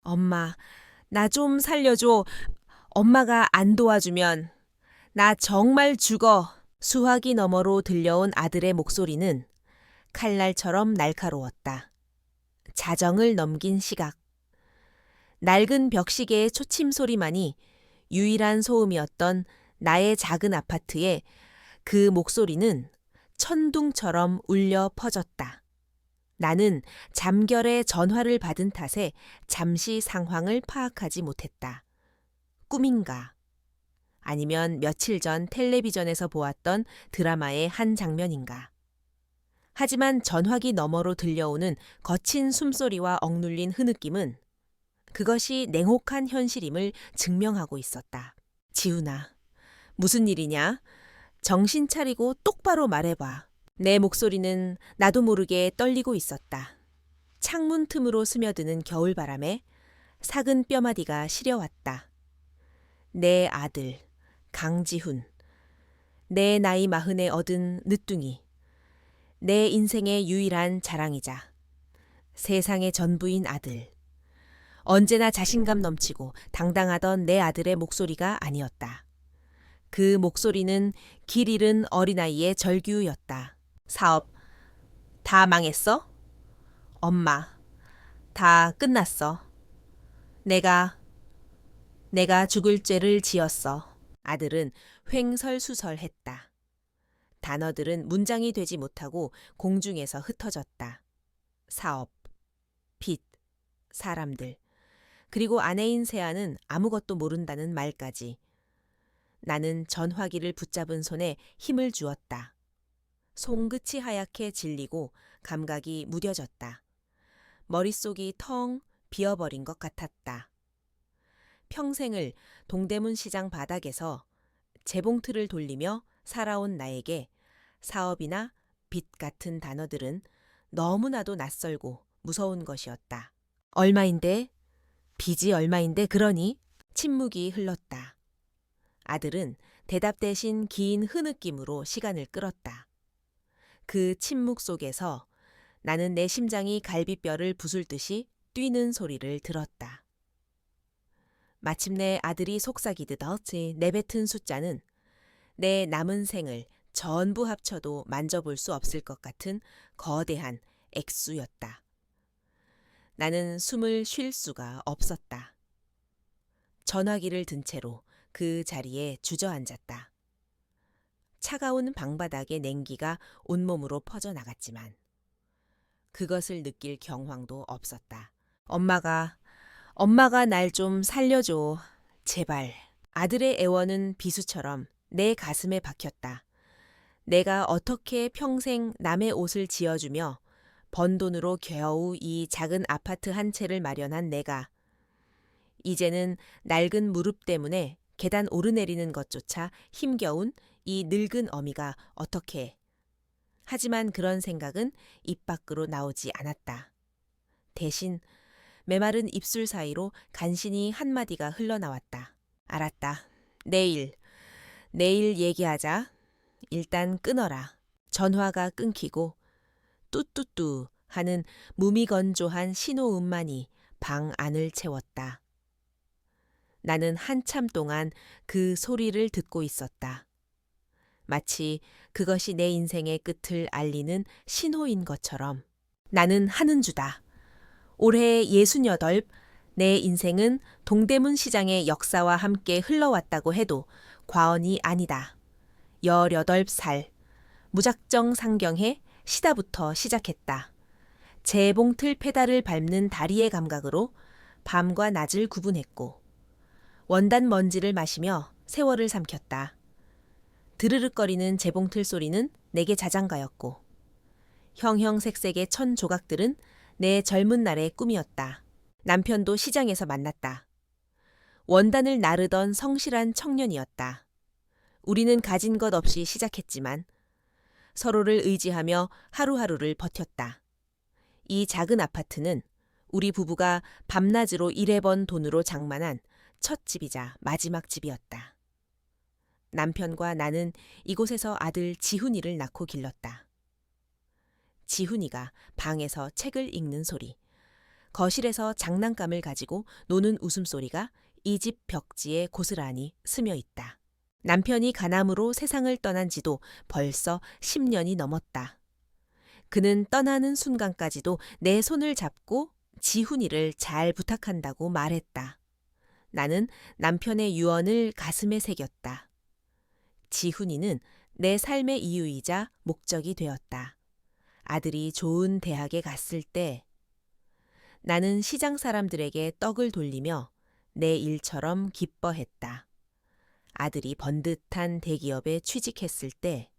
엄마, 나 좀 살려줘. 엄마가 안 도와주면 나 정말 죽어. 수화기 너머로 들려온 아들의 목소리는 칼날처럼 날카로웠다. 자정을 넘긴 시각. 낡은 벽시계의 초침 소리만이 유일한 소음이었던 나의 작은 아파트에 그 목소리는 천둥처럼 울려 퍼졌다. 나는 잠결에 전화를 받은 탓에 잠시 상황을 파악하지 못했다. 꿈인가? 아니면 며칠 전 텔레비전에서 보았던 드라마의 한 장면인가? 하지만 전화기 너머로 들려오는 거친 숨소리와 억눌린 흐느낌은 그것이 냉혹한 현실임을 증명하고 있었다. 지훈아, 무슨 일이냐? 정신 차리고 똑바로 말해봐. 내 목소리는 나도 모르게 떨리고 있었다. 창문 틈으로 스며드는 겨울바람에 삭은 뼈마디가 시려왔다. 내 아들, 강지훈. 내 나이 40에 얻은 늦둥이. 내 인생의 유일한 자랑이자 세상의 전부인 아들. 언제나 자신감 넘치고 당당하던 내 아들의 목소리가 아니었다. 그 목소리는 길 잃은 어린아이의 절규였다. 사업 다 망했어? 엄마, 다 끝났어. 내가 죽을 죄를 지었어. 아들은 횡설수설했다. 단어들은 문장이 되지 못하고 공중에서 흩어졌다. 사업, 빚, 사람들, 그리고 아내인 세아는 아무것도 모른다는 말까지. 나는 전화기를 붙잡은 손에 힘을 주었다. 손끝이 하얗게 질리고 감각이 무뎌졌다. 머릿속이 텅 비어버린 것 같았다. 평생을 동대문 시장 바닥에서 재봉틀을 돌리며 살아온 나에게 사업이나 빚 같은 단어들은 너무나도 낯설고 무서운 것이었다. 얼마인데? 빚이 얼마인데 그러니? 침묵이 흘렀다. 아들은 대답 대신 긴 흐느낌으로 시간을 끌었다. 그 침묵 속에서 나는 내 심장이 갈비뼈를 부술듯이 뛰는 소리를 들었다. 마침내 아들이 속삭이듯 어찌 내뱉은 숫자는 내 남은 생을 전부 합쳐도 만져볼 수 없을 것 같은 거대한 액수였다. 나는 숨을 쉴 수가 없었다. 전화기를 든 채로 그 자리에 주저앉았다. 차가운 방바닥의 냉기가 온몸으로 퍼져나갔지만 그것을 느낄 경황도 없었다. 엄마가 날 좀 살려줘. 제발. 아들의 애원은 비수처럼 내 가슴에 박혔다. 내가 어떻게 평생 남의 옷을 지어주며 번 돈으로 겨우 이 작은 아파트 한 채를 마련한 내가 이제는 낡은 무릎 때문에 계단 오르내리는 것조차 힘겨운 이 늙은 어미가 어떻게 해. 하지만 그런 생각은 입 밖으로 나오지 않았다. 대신 메마른 입술 사이로 간신히 한마디가 흘러나왔다. 알았다. 내일 얘기하자. 일단 끊어라. 전화가 끊기고 뚜뚜뚜 하는 무미건조한 신호음만이 방 안을 채웠다. 나는 한참 동안 그 소리를 듣고 있었다. 마치 그것이 내 인생의 끝을 알리는 신호인 것처럼. 나는 한은주다. 올해 68, 내 인생은 동대문 시장의 역사와 함께 흘러왔다고 해도 과언이 아니다. 18살, 무작정 상경해 시다부터 시작했다. 재봉틀 페달을 밟는 다리의 감각으로 밤과 낮을 구분했고 원단 먼지를 마시며 세월을 삼켰다. 드르륵거리는 재봉틀 소리는 내게 자장가였고 형형색색의 천 조각들은 내 젊은 날의 꿈이었다. 남편도 시장에서 만났다. 원단을 나르던 성실한 청년이었다. 우리는 가진 것 없이 시작했지만 서로를 의지하며 하루하루를 버텼다. 이 작은 아파트는 우리 부부가 밤낮으로 일해 번 돈으로 장만한 첫 집이자 마지막 집이었다. 남편과 나는 이곳에서 아들 지훈이를 낳고 길렀다. 지훈이가 방에서 책을 읽는 소리, 거실에서 장난감을 가지고 노는 웃음소리가 이 집 벽지에 고스란히 스며 있다. 남편이 간암으로 세상을 떠난 지도 벌써 10년이 넘었다. 그는 떠나는 순간까지도 내 손을 잡고 지훈이를 잘 부탁한다고 말했다. 나는 남편의 유언을 가슴에 새겼다. 지훈이는 내 삶의 이유이자 목적이 되었다. 아들이 좋은 대학에 갔을 때 나는 시장 사람들에게 떡을 돌리며 내 일처럼 기뻐했다. 아들이 번듯한 대기업에 취직했을 때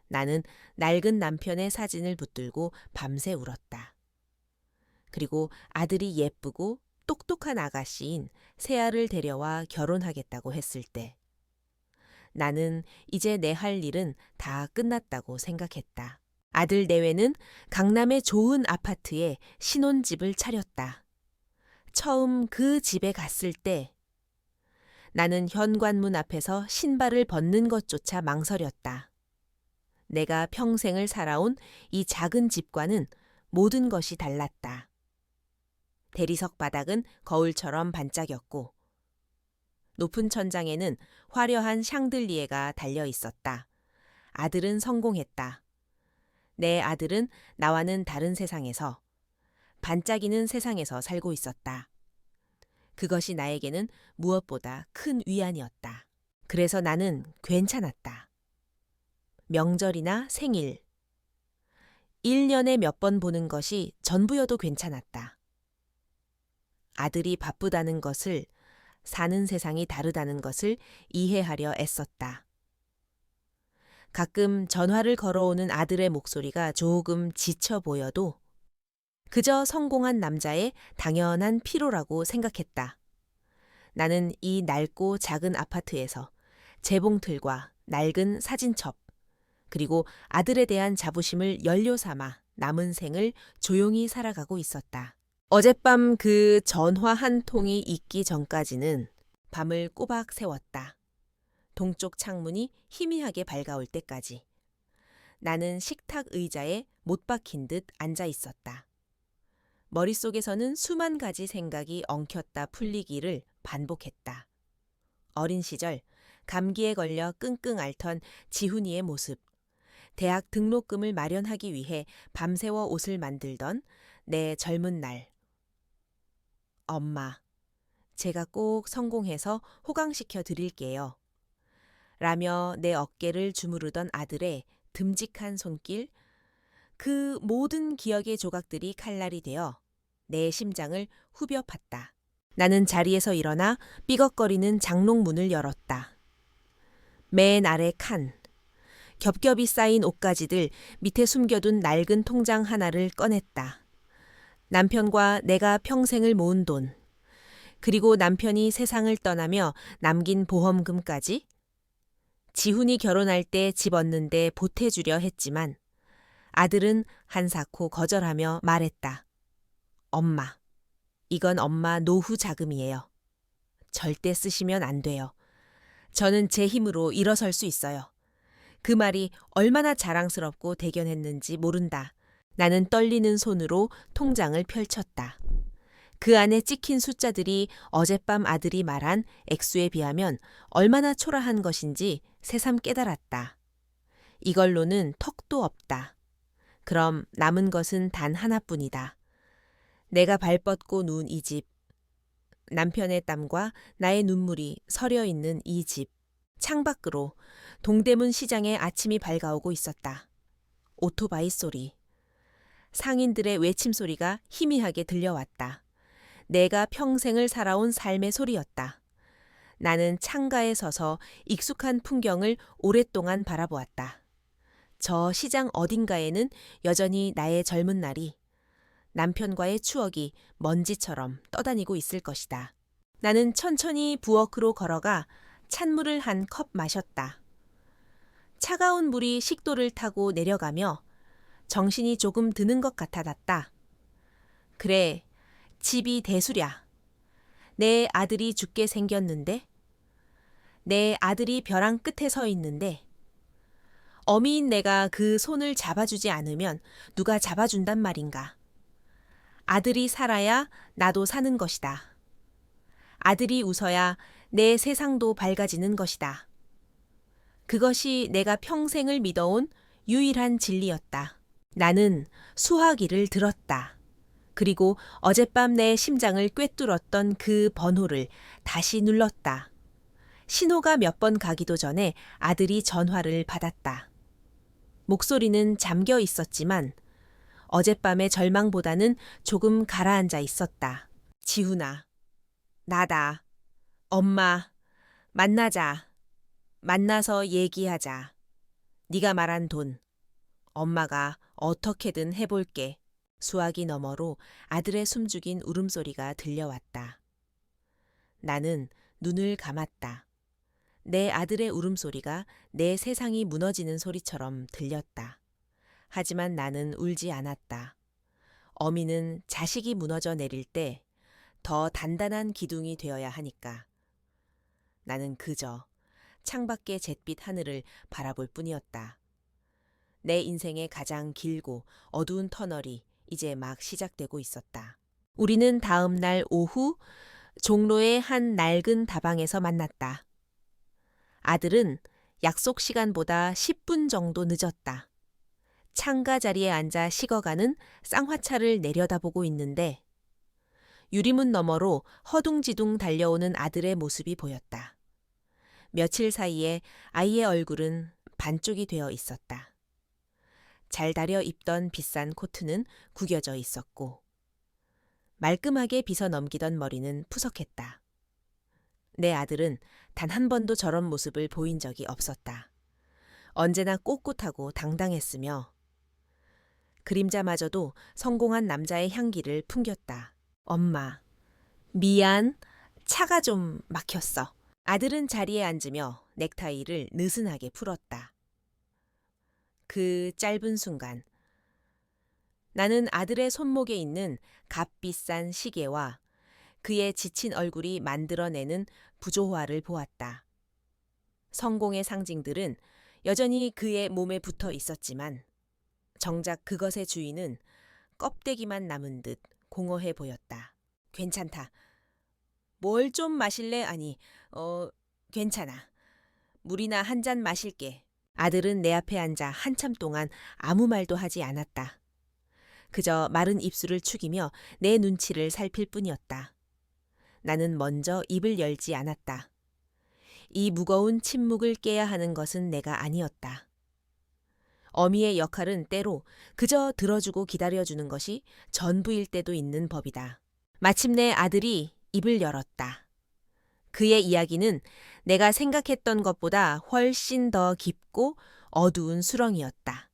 나는 낡은 남편의 사진을 붙들고 밤새 울었다. 그리고 아들이 예쁘고 똑똑한 아가씨인 세아를 데려와 결혼하겠다고 했을 때 나는 이제 내 할 일은 다 끝났다고 생각했다. 아들 내외는 강남의 좋은 아파트에 신혼집을 차렸다. 처음 그 집에 갔을 때 나는 현관문 앞에서 신발을 벗는 것조차 망설였다. 내가 평생을 살아온 이 작은 집과는 모든 것이 달랐다. 대리석 바닥은 거울처럼 반짝였고 높은 천장에는 화려한 샹들리에가 달려 있었다. 아들은 성공했다. 내 아들은 나와는 다른 세상에서, 반짝이는 세상에서 살고 있었다. 그것이 나에게는 무엇보다 큰 위안이었다. 그래서 나는 괜찮았다. 명절이나 생일, 1년에 몇 번 보는 것이 전부여도 괜찮았다. 아들이 바쁘다는 것을, 사는 세상이 다르다는 것을 이해하려 애썼다. 가끔 전화를 걸어오는 아들의 목소리가 조금 지쳐 보여도 그저 성공한 남자의 당연한 피로라고 생각했다. 나는 이 낡고 작은 아파트에서 재봉틀과 낡은 사진첩, 그리고 아들에 대한 자부심을 연료 삼아 남은 생을 조용히 살아가고 있었다. 어젯밤 그 전화 한 통이 있기 전까지는 밤을 꼬박 새웠다. 동쪽 창문이 희미하게 밝아올 때까지. 나는 식탁 의자에 못 박힌 듯 앉아 있었다. 머릿속에서는 수만 가지 생각이 엉켰다 풀리기를 반복했다. 어린 시절 감기에 걸려 끙끙 앓던 지훈이의 모습, 대학 등록금을 마련하기 위해 밤새워 옷을 만들던 내 젊은 날. 엄마, 제가 꼭 성공해서 호강시켜 드릴게요. 라며 내 어깨를 주무르던 아들의 듬직한 손길, 그 모든 기억의 조각들이 칼날이 되어 내 심장을 후벼 팠다. 나는 자리에서 일어나 삐걱거리는 장롱문을 열었다. 맨 아래 칸, 겹겹이 쌓인 옷가지들 밑에 숨겨둔 낡은 통장 하나를 꺼냈다. 남편과 내가 평생을 모은 돈, 그리고 남편이 세상을 떠나며 남긴 보험금까지. 지훈이 결혼할 때 집 얻는데 보태주려 했지만 아들은 한사코 거절하며 말했다. 엄마, 이건 엄마 노후 자금이에요. 절대 쓰시면 안 돼요. 저는 제 힘으로 일어설 수 있어요. 그 말이 얼마나 자랑스럽고 대견했는지 모른다. 나는 떨리는 손으로 통장을 펼쳤다. 그 안에 찍힌 숫자들이 어젯밤 아들이 말한 액수에 비하면 얼마나 초라한 것인지 새삼 깨달았다. 이걸로는 턱도 없다. 그럼 남은 것은 단 하나뿐이다. 내가 발뻗고 누운 이 집, 남편의 땀과 나의 눈물이 서려 있는 이 집, 창밖으로 동대문 시장의 아침이 밝아오고 있었다. 오토바이 소리, 상인들의 외침 소리가 희미하게 들려왔다. 내가 평생을 살아온 삶의 소리였다. 나는 창가에 서서 익숙한 풍경을 오랫동안 바라보았다. 저 시장 어딘가에는 여전히 나의 젊은 날이, 남편과의 추억이 먼지처럼 떠다니고 있을 것이다. 나는 천천히 부엌으로 걸어가 찬물을 한 컵 마셨다. 차가운 물이 식도를 타고 내려가며 정신이 조금 드는 것 같아졌다. 그래, 집이 대수랴. 내 아들이 죽게 생겼는데, 내 아들이 벼랑 끝에 서 있는데, 어미인 내가 그 손을 잡아주지 않으면 누가 잡아준단 말인가. 아들이 살아야 나도 사는 것이다. 아들이 웃어야 내 세상도 밝아지는 것이다. 그것이 내가 평생을 믿어온 유일한 진리였다. 나는 수화기를 들었다. 그리고 어젯밤 내 심장을 꿰뚫었던 그 번호를 다시 눌렀다. 신호가 몇 번 가기도 전에 아들이 전화를 받았다. 목소리는 잠겨 있었지만 어젯밤의 절망보다는 조금 가라앉아 있었다. 지훈아, 나다. 엄마, 만나자. 만나서 얘기하자. 네가 말한 돈, 엄마가 어떻게든 해볼게. 수화기 너머로 아들의 숨죽인 울음소리가 들려왔다. 나는 눈을 감았다. 내 아들의 울음소리가 내 세상이 무너지는 소리처럼 들렸다. 하지만 나는 울지 않았다. 어미는 자식이 무너져 내릴 때 더 단단한 기둥이 되어야 하니까. 나는 그저 창밖의 잿빛 하늘을 바라볼 뿐이었다. 내 인생의 가장 길고 어두운 터널이 이제 막 시작되고 있었다. 우리는 다음 날 오후 종로의 한 낡은 다방에서 만났다. 아들은 약속 시간보다 10분 정도 늦었다. 창가 자리에 앉아 식어가는 쌍화차를 내려다보고 있는데 유리문 너머로 허둥지둥 달려오는 아들의 모습이 보였다. 며칠 사이에 아이의 얼굴은 반쪽이 되어 있었다. 잘 다려 입던 비싼 코트는 구겨져 있었고 말끔하게 빗어 넘기던 머리는 푸석했다. 내 아들은 단 한 번도 저런 모습을 보인 적이 없었다. 언제나 꼿꼿하고 당당했으며 그림자마저도 성공한 남자의 향기를 풍겼다. 엄마, 미안, 차가 좀 막혔어. 아들은 자리에 앉으며 넥타이를 느슨하게 풀었다. 그 짧은 순간 나는 아들의 손목에 있는 값비싼 시계와 그의 지친 얼굴이 만들어내는 부조화를 보았다. 성공의 상징들은 여전히 그의 몸에 붙어 있었지만 정작 그것의 주인은 껍데기만 남은 듯 공허해 보였다. 괜찮다. 뭘 좀 마실래? 아니, 괜찮아. 물이나 한 잔 마실게. 아들은 내 앞에 앉아 한참 동안 아무 말도 하지 않았다. 그저 마른 입술을 축이며 내 눈치를 살필 뿐이었다. 나는 먼저 입을 열지 않았다. 이 무거운 침묵을 깨야 하는 것은 내가 아니었다. 어미의 역할은 때로 그저 들어주고 기다려주는 것이 전부일 때도 있는 법이다. 마침내 아들이 입을 열었다. 그의 이야기는 내가 생각했던 것보다 훨씬 더 깊고 어두운 수렁이었다.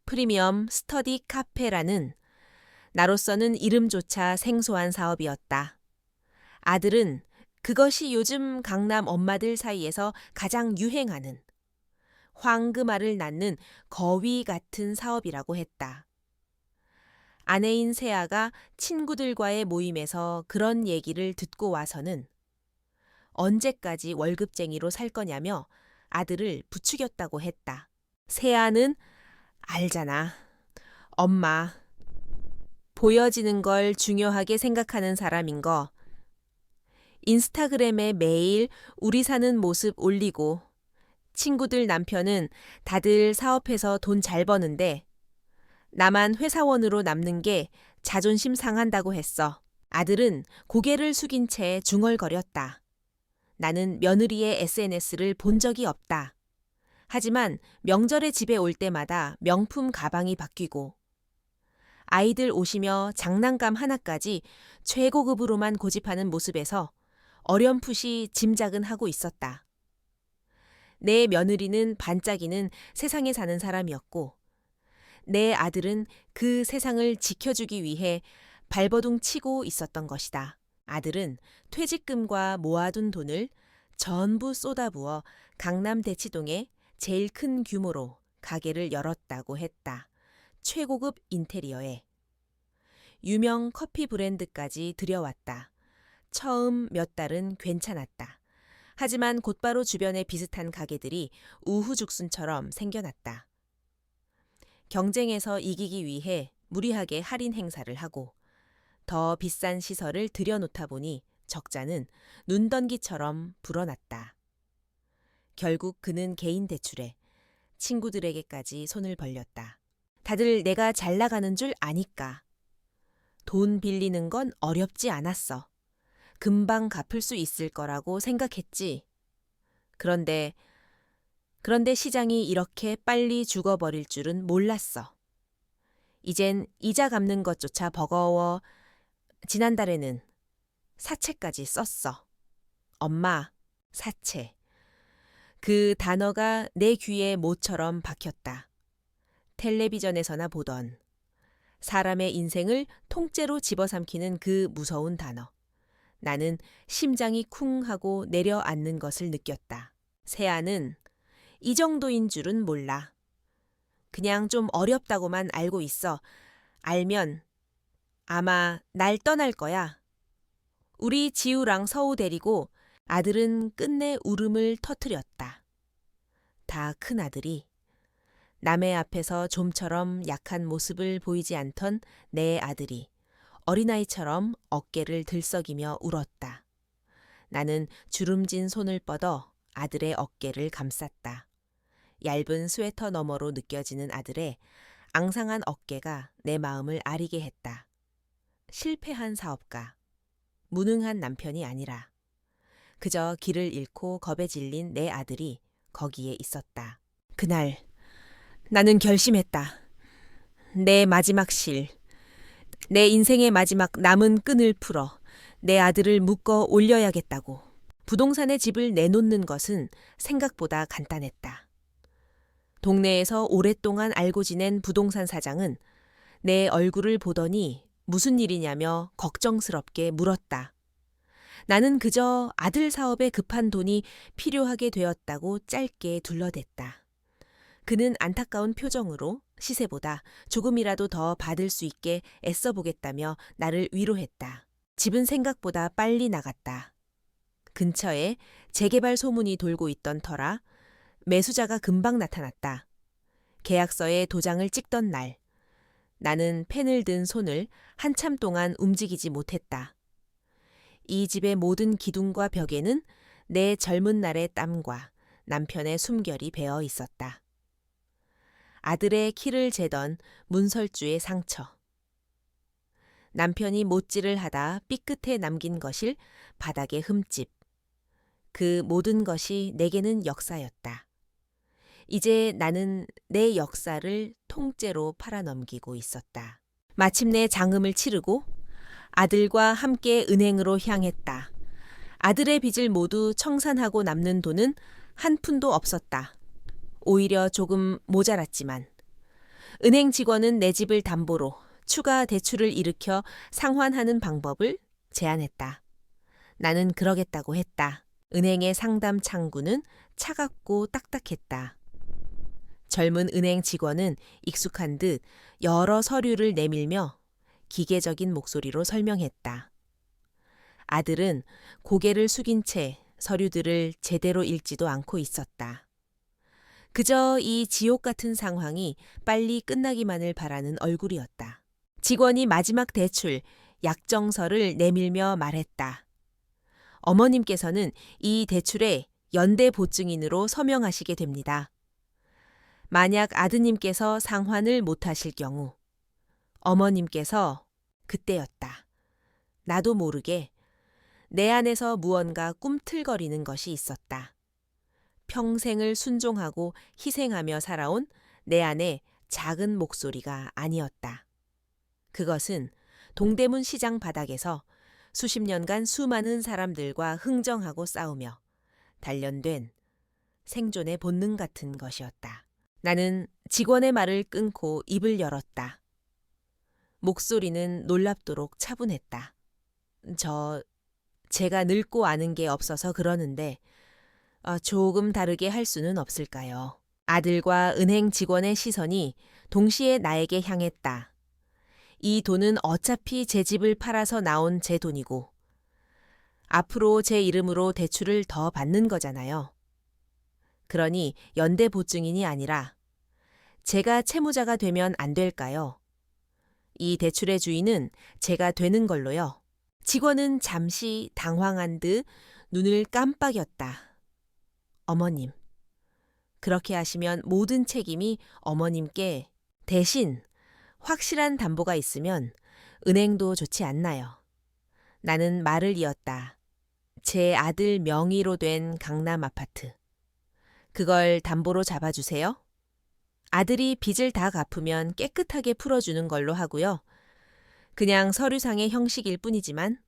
프리미엄 스터디 카페라는 나로서는 이름조차 생소한 사업이었다. 아들은 그것이 요즘 강남 엄마들 사이에서 가장 유행하는 황금알을 낳는 거위 같은 사업이라고 했다. 아내인 세아가 친구들과의 모임에서 그런 얘기를 듣고 와서는 언제까지 월급쟁이로 살 거냐며 아들을 부추겼다고 했다. 세아는 알잖아. 엄마, 보여지는 걸 중요하게 생각하는 사람인 거. 인스타그램에 매일 우리 사는 모습 올리고 친구들 남편은 다들 사업해서 돈 잘 버는데 나만 회사원으로 남는 게 자존심 상한다고 했어. 아들은 고개를 숙인 채 중얼거렸다. 나는 며느리의 SNS를 본 적이 없다. 하지만 명절에 집에 올 때마다 명품 가방이 바뀌고 아이들 옷이며 장난감 하나까지 최고급으로만 고집하는 모습에서 어렴풋이 짐작은 하고 있었다. 내 며느리는 반짝이는 세상에 사는 사람이었고 내 아들은 그 세상을 지켜주기 위해 발버둥 치고 있었던 것이다. 아들은 퇴직금과 모아둔 돈을 전부 쏟아부어 강남 대치동에 제일 큰 규모로 가게를 열었다고 했다. 최고급 인테리어에 유명 커피 브랜드까지 들여왔다. 처음 몇 달은 괜찮았다. 하지만 곧바로 주변에 비슷한 가게들이 우후죽순처럼 생겨났다. 경쟁에서 이기기 위해 무리하게 할인 행사를 하고 더 비싼 시설을 들여놓다 보니 적자는 눈던기처럼 불어났다. 결국 그는 개인 대출에 친구들에게까지 손을 벌렸다. 다들 내가 잘 나가는 줄 아니까. 돈 빌리는 건 어렵지 않았어. 금방 갚을 수 있을 거라고 생각했지. 그런데 시장이 이렇게 빨리 죽어버릴 줄은 몰랐어. 이젠 이자 갚는 것조차 버거워. 지난달에는 사채까지 썼어. 엄마, 사채. 그 단어가 내 귀에 모처럼 박혔다. 텔레비전에서나 보던 사람의 인생을 통째로 집어삼키는 그 무서운 단어. 나는 심장이 쿵 하고 내려앉는 것을 느꼈다. 세아는 이 정도인 줄은 몰라. 그냥 좀 어렵다고만 알고 있어. 알면 아마 날 떠날 거야. 우리 지우랑 서우 데리고 아들은 끝내 울음을 터뜨렸다. 다 큰아들이 남의 앞에서 좀처럼 약한 모습을 보이지 않던 내 아들이 어린아이처럼 어깨를 들썩이며 울었다. 나는 주름진 손을 뻗어 아들의 어깨를 감쌌다. 얇은 스웨터 너머로 느껴지는 아들의 앙상한 어깨가 내 마음을 아리게 했다. 실패한 사업가, 무능한 남편이 아니라 그저 길을 잃고 겁에 질린 내 아들이 거기에 있었다. 그날 나는 결심했다. 내 마지막 실, 내 인생의 마지막 남은 끈을 풀어 내 아들을 묶어 올려야겠다고. 부동산에 집을 내놓는 것은 생각보다 간단했다. 동네에서 오랫동안 알고 지낸 부동산 사장은 내 얼굴을 보더니 무슨 일이냐며 걱정스럽게 물었다. 나는 그저 아들 사업에 급한 돈이 필요하게 되었다고 짧게 둘러댔다. 그는 안타까운 표정으로 시세보다 조금이라도 더 받을 수 있게 애써보겠다며 나를 위로했다. 집은 생각보다 빨리 나갔다. 근처에 재개발 소문이 돌고 있던 터라 매수자가 금방 나타났다. 계약서에 도장을 찍던 날, 나는 펜을 든 손을 한참 동안 움직이지 못했다. 이 집의 모든 기둥과 벽에는 내 젊은 날의 땀과 남편의 숨결이 배어 있었다. 아들의 키를 재던 문설주의 상처. 남편이 못질을 하다 삐끗해 남긴 것일 바닥의 흠집. 그 모든 것이 내게는 역사였다. 이제 나는 내 역사를 통째로 팔아넘기고 있었다. 마침내 장음을 치르고 아들과 함께 은행으로 향했다. 아들의 빚을 모두 청산하고 남는 돈은 한 푼도 없었다. 오히려 조금 모자랐지만 은행 직원은 내 집을 담보로 추가 대출을 일으켜 상환하는 방법을 제안했다. 나는 그러겠다고 했다. 은행의 상담 창구는 차갑고 딱딱했다. 젊은 은행 직원은 익숙한 듯 여러 서류를 내밀며 기계적인 목소리로 설명했다. 아들은 고개를 숙인 채 서류들을 제대로 읽지도 않고 있었다. 그저 이 지옥 같은 상황이 빨리 끝나기만을 바라는 얼굴이었다. 직원이 마지막 대출, 약정서를 내밀며 말했다. 어머님께서는 이 대출에 연대 보증인으로 서명하시게 됩니다. 만약 아드님께서 상환을 못하실 경우 어머님께서 그때였다. 나도 모르게 내 안에서 무언가 꿈틀거리는 것이 있었다. 평생을 순종하고 희생하며 살아온 내 안의 작은 목소리가 아니었다. 그것은 동대문 시장 바닥에서 수십 년간 수많은 사람들과 흥정하고 싸우며 단련된 생존의 본능 같은 것이었다. 나는 직원의 말을 끊고 입을 열었다. 목소리는 놀랍도록 차분했다. 제가 늙고 아는 게 없어서 그러는데 조금 다르게 할 수는 없을까요? 아들과 은행 직원의 시선이 동시에 나에게 향했다. 이 돈은 어차피 제 집을 팔아서 나온 제 돈이고 앞으로 제 이름으로 대출을 더 받는 거잖아요. 그러니 연대 보증인이 아니라 제가 채무자가 되면 안 될까요? 이 대출의 주인은 제가 되는 걸로요. 직원은 잠시 당황한 듯 눈을 깜빡였다. 어머님. 그렇게 하시면 모든 책임이 어머님께 대신 확실한 담보가 있으면 은행도 좋지 않나요? 나는 말을 이었다. 제 아들 명의로 된 강남 아파트. 그걸 담보로 잡아주세요. 아들이 빚을 다 갚으면 깨끗하게 풀어주는 걸로 하고요. 그냥 서류상의 형식일 뿐이지만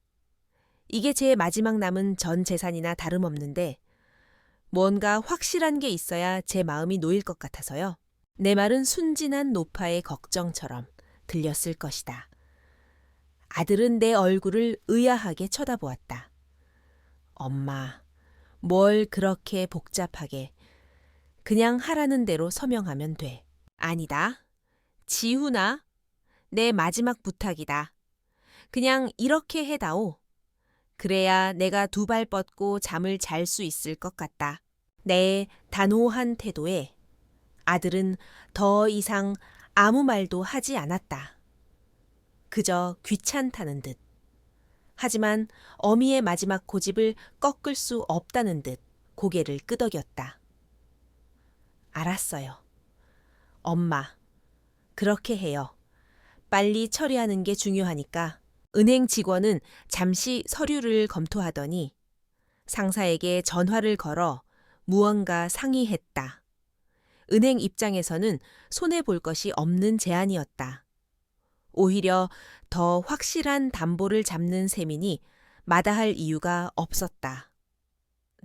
이게 제 마지막 남은 전 재산이나 다름없는데 뭔가 확실한 게 있어야 제 마음이 놓일 것 같아서요. 내 말은 순진한 노파의 걱정처럼 들렸을 것이다. 아들은 내 얼굴을 의아하게 쳐다보았다. 엄마, 뭘 그렇게 복잡하게. 그냥 하라는 대로 서명하면 돼. 아니다. 지훈아, 내 마지막 부탁이다. 그냥 이렇게 해다오. 그래야 내가 두 발 뻗고 잠을 잘 수 있을 것 같다. 내 단호한 태도에 아들은 더 이상 아무 말도 하지 않았다. 그저 귀찮다는 듯. 하지만 어미의 마지막 고집을 꺾을 수 없다는 듯 고개를 끄덕였다. 알았어요. 엄마, 그렇게 해요. 빨리 처리하는 게 중요하니까. 은행 직원은 잠시 서류를 검토하더니 상사에게 전화를 걸어 무언가 상의했다. 은행 입장에서는 손해볼 것이 없는 제안이었다. 오히려 더 확실한 담보를 잡는 셈이니 마다할 이유가 없었다.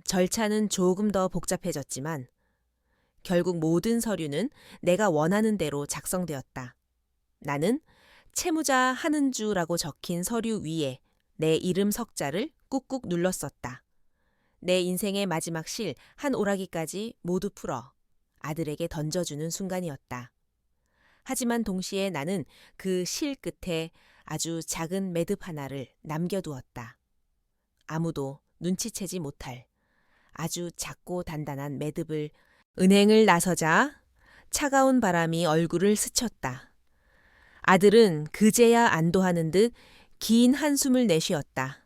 절차는 조금 더 복잡해졌지만 결국 모든 서류는 내가 원하는 대로 작성되었다. 나는 채무자 한은주라고 적힌 서류 위에 내 이름 석자를 꾹꾹 눌렀었다. 내 인생의 마지막 실 한 오라기까지 모두 풀어 아들에게 던져주는 순간이었다. 하지만 동시에 나는 그 실 끝에 아주 작은 매듭 하나를 남겨두었다. 아무도 눈치채지 못할 아주 작고 단단한 매듭을. 은행을 나서자 차가운 바람이 얼굴을 스쳤다. 아들은 그제야 안도하는 듯 긴 한숨을 내쉬었다.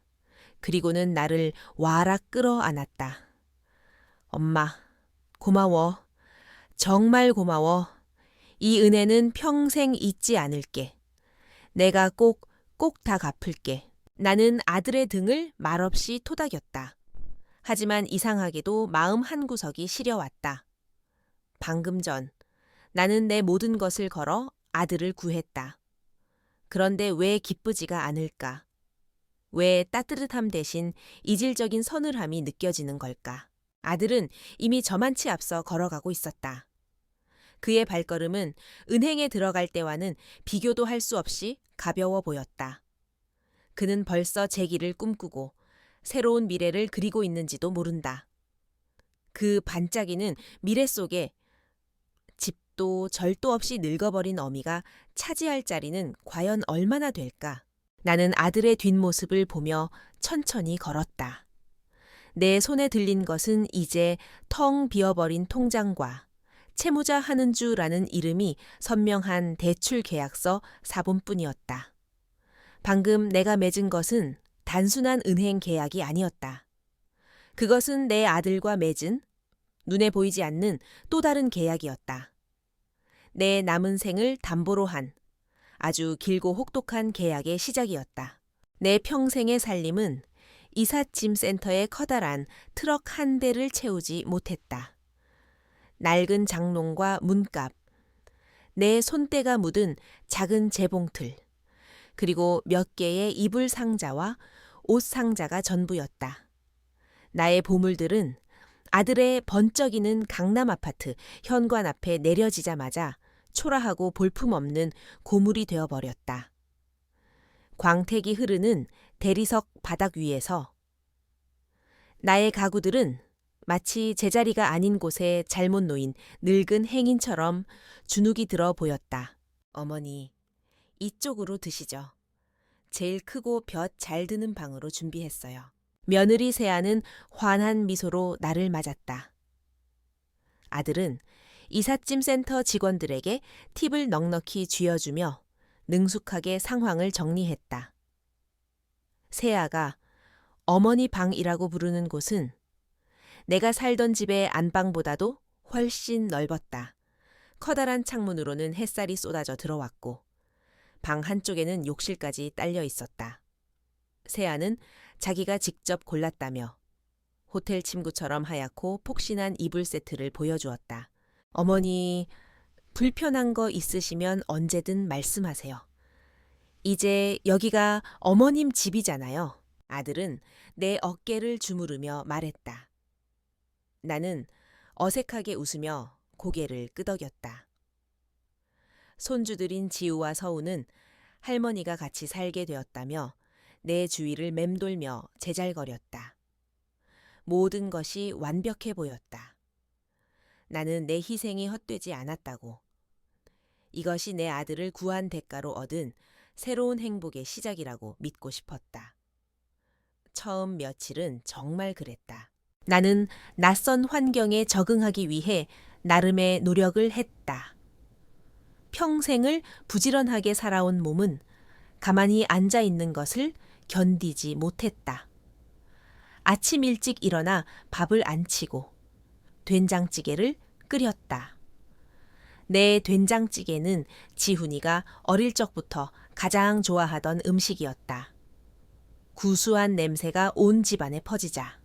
그리고는 나를 와락 끌어안았다. 엄마, 고마워. 정말 고마워. 이 은혜는 평생 잊지 않을게. 내가 꼭 다 갚을게. 나는 아들의 등을 말없이 토닥였다. 하지만 이상하게도 마음 한구석이 시려왔다. 방금 전 나는 내 모든 것을 걸어 아들을 구했다. 그런데 왜 기쁘지가 않을까? 왜 따뜻함 대신 이질적인 서늘함이 느껴지는 걸까? 아들은 이미 저만치 앞서 걸어가고 있었다. 그의 발걸음은 은행에 들어갈 때와는 비교도 할 수 없이 가벼워 보였다. 그는 벌써 제 길을 꿈꾸고 새로운 미래를 그리고 있는지도 모른다. 그 반짝이는 미래 속에 집도 절도 없이 늙어버린 어미가 차지할 자리는 과연 얼마나 될까? 나는 아들의 뒷모습을 보며 천천히 걸었다. 내 손에 들린 것은 이제 텅 비어버린 통장과 채무자 한은주라는 이름이 선명한 대출 계약서 사본뿐이었다. 방금 내가 맺은 것은 단순한 은행 계약이 아니었다. 그것은 내 아들과 맺은 눈에 보이지 않는 또 다른 계약이었다. 내 남은 생을 담보로 한 아주 길고 혹독한 계약의 시작이었다. 내 평생의 살림은 이삿짐 센터의 커다란 트럭 한 대를 채우지 못했다. 낡은 장롱과 문갑, 내 손때가 묻은 작은 재봉틀, 그리고 몇 개의 이불 상자와 옷 상자가 전부였다. 나의 보물들은 아들의 번쩍이는 강남 아파트 현관 앞에 내려지자마자 초라하고 볼품없는 고물이 되어버렸다. 광택이 흐르는 대리석 바닥 위에서 나의 가구들은 마치 제자리가 아닌 곳에 잘못 놓인 늙은 행인처럼 주눅이 들어 보였다. 어머니, 이쪽으로 드시죠. 제일 크고 볕 잘 드는 방으로 준비했어요. 며느리 세아는 환한 미소로 나를 맞았다. 아들은 이삿짐 센터 직원들에게 팁을 넉넉히 쥐어주며 능숙하게 상황을 정리했다. 세아가 어머니 방이라고 부르는 곳은 내가 살던 집의 안방보다도 훨씬 넓었다. 커다란 창문으로는 햇살이 쏟아져 들어왔고 방 한쪽에는 욕실까지 딸려 있었다. 세아는 자기가 직접 골랐다며 호텔 침구처럼 하얗고 폭신한 이불 세트를 보여주었다. 어머니, 불편한 거 있으시면 언제든 말씀하세요. 이제 여기가 어머님 집이잖아요. 아들은 내 어깨를 주무르며 말했다. 나는 어색하게 웃으며 고개를 끄덕였다. 손주들인 지우와 서우는 할머니가 같이 살게 되었다며 내 주위를 맴돌며 제잘거렸다. 모든 것이 완벽해 보였다. 나는 내 희생이 헛되지 않았다고. 이것이 내 아들을 구한 대가로 얻은 새로운 행복의 시작이라고 믿고 싶었다. 처음 며칠은 정말 그랬다. 나는 낯선 환경에 적응하기 위해 나름의 노력을 했다. 평생을 부지런하게 살아온 몸은 가만히 앉아 있는 것을 견디지 못했다. 아침 일찍 일어나 밥을 안 치고 된장찌개를 끓였다. 내 된장찌개는 지훈이가 어릴 적부터 가장 좋아하던 음식이었다. 구수한 냄새가 온 집안에 퍼지자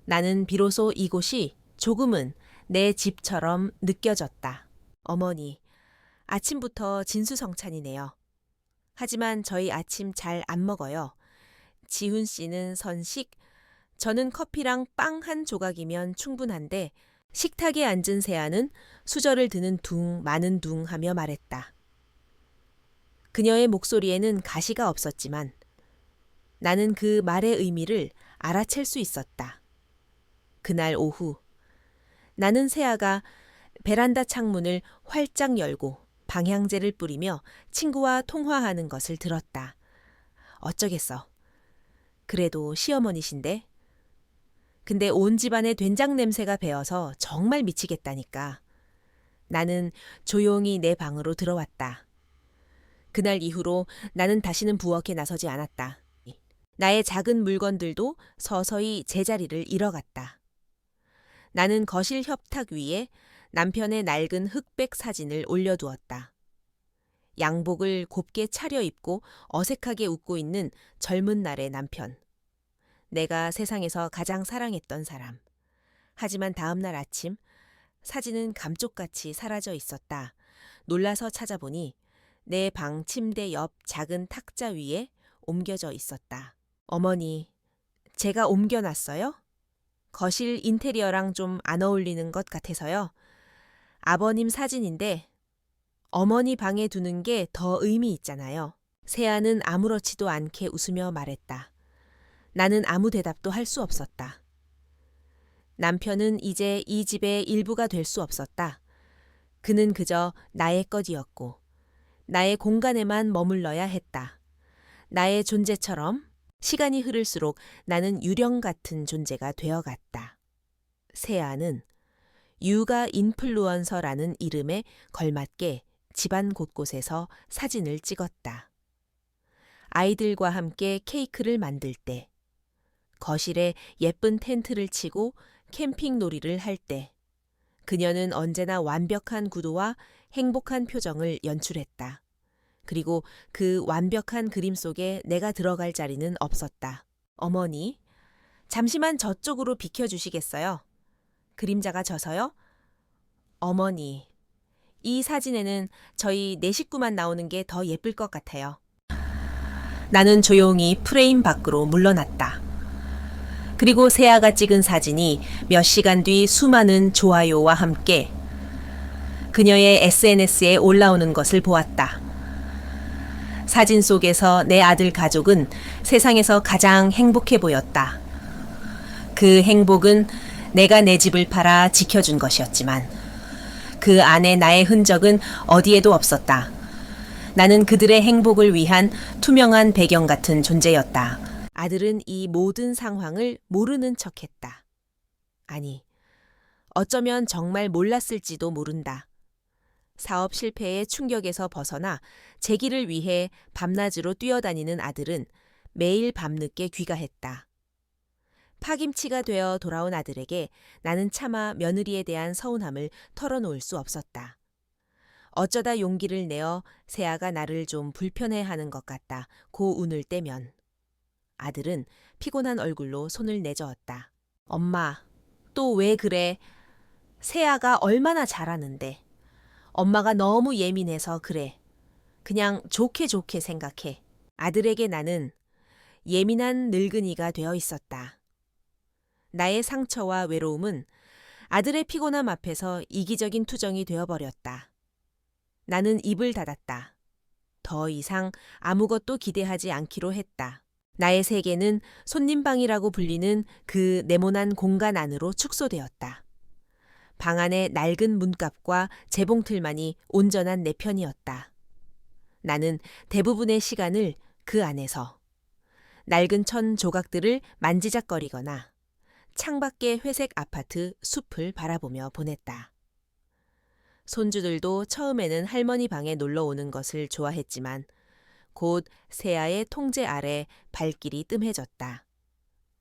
나는 비로소 이곳이 조금은 내 집처럼 느껴졌다. 어머니, 아침부터 진수성찬이네요. 하지만 저희 아침 잘 안 먹어요. 지훈 씨는 선식, 저는 커피랑 빵 한 조각이면 충분한데 식탁에 앉은 세아는 수저를 드는 둥 마는 둥 하며 말했다. 그녀의 목소리에는 가시가 없었지만 나는 그 말의 의미를 알아챌 수 있었다. 그날 오후 나는 세아가 베란다 창문을 활짝 열고 방향제를 뿌리며 친구와 통화하는 것을 들었다. 어쩌겠어. 그래도 시어머니신데. 근데 온 집안에 된장 냄새가 배어서 정말 미치겠다니까. 나는 조용히 내 방으로 들어왔다. 그날 이후로 나는 다시는 부엌에 나서지 않았다. 나의 작은 물건들도 서서히 제자리를 잃어갔다. 나는 거실 협탁 위에 남편의 낡은 흑백 사진을 올려두었다. 양복을 곱게 차려입고 어색하게 웃고 있는 젊은 날의 남편. 내가 세상에서 가장 사랑했던 사람. 하지만 다음 날 아침 사진은 감쪽같이 사라져 있었다. 놀라서 찾아보니 내 방 침대 옆 작은 탁자 위에 옮겨져 있었다. 어머니, 제가 옮겨놨어요? 거실 인테리어랑 좀 안 어울리는 것 같아서요. 아버님 사진인데 어머니 방에 두는 게 더 의미 있잖아요. 세아는 아무렇지도 않게 웃으며 말했다. 나는 아무 대답도 할 수 없었다. 남편은 이제 이 집의 일부가 될 수 없었다. 그는 그저 나의 것이었고 나의 공간에만 머물러야 했다. 나의 존재처럼 시간이 흐를수록 나는 유령 같은 존재가 되어갔다. 세아는 육아 인플루언서라는 이름에 걸맞게 집안 곳곳에서 사진을 찍었다. 아이들과 함께 케이크를 만들 때, 거실에 예쁜 텐트를 치고 캠핑 놀이를 할 때, 그녀는 언제나 완벽한 구도와 행복한 표정을 연출했다. 그리고 그 완벽한 그림 속에 내가 들어갈 자리는 없었다. 어머니, 잠시만 저쪽으로 비켜주시겠어요? 그림자가 져서요? 어머니, 이 사진에는 저희 네 식구만 나오는 게 더 예쁠 것 같아요. 나는 조용히 프레임 밖으로 물러났다. 그리고 세아가 찍은 사진이 몇 시간 뒤 수많은 좋아요와 함께 그녀의 SNS에 올라오는 것을 보았다. 사진 속에서 내 아들 가족은 세상에서 가장 행복해 보였다. 그 행복은 내가 내 집을 팔아 지켜준 것이었지만 그 안에 나의 흔적은 어디에도 없었다. 나는 그들의 행복을 위한 투명한 배경 같은 존재였다. 아들은 이 모든 상황을 모르는 척했다. 아니, 어쩌면 정말 몰랐을지도 모른다. 사업 실패의 충격에서 벗어나 재기를 위해 밤낮으로 뛰어다니는 아들은 매일 밤늦게 귀가했다. 파김치가 되어 돌아온 아들에게 나는 차마 며느리에 대한 서운함을 털어놓을 수 없었다. 어쩌다 용기를 내어 세아가 나를 좀 불편해하는 것 같다 고 운을 떼면 아들은 피곤한 얼굴로 손을 내저었다. 엄마, 또 왜 그래? 세아가 얼마나 잘하는데. 엄마가 너무 예민해서 그래. 그냥 좋게 좋게 생각해. 아들에게 나는 예민한 늙은이가 되어 있었다. 나의 상처와 외로움은 아들의 피곤함 앞에서 이기적인 투정이 되어버렸다. 나는 입을 닫았다. 더 이상 아무것도 기대하지 않기로 했다. 나의 세계는 손님방이라고 불리는 그 네모난 공간 안으로 축소되었다. 방 안의 낡은 문갑과 재봉틀만이 온전한 내 편이었다. 나는 대부분의 시간을 그 안에서 낡은 천 조각들을 만지작거리거나 창밖의 회색 아파트 숲을 바라보며 보냈다. 손주들도 처음에는 할머니 방에 놀러 오는 것을 좋아했지만 곧 세아의 통제 아래 발길이 뜸해졌다.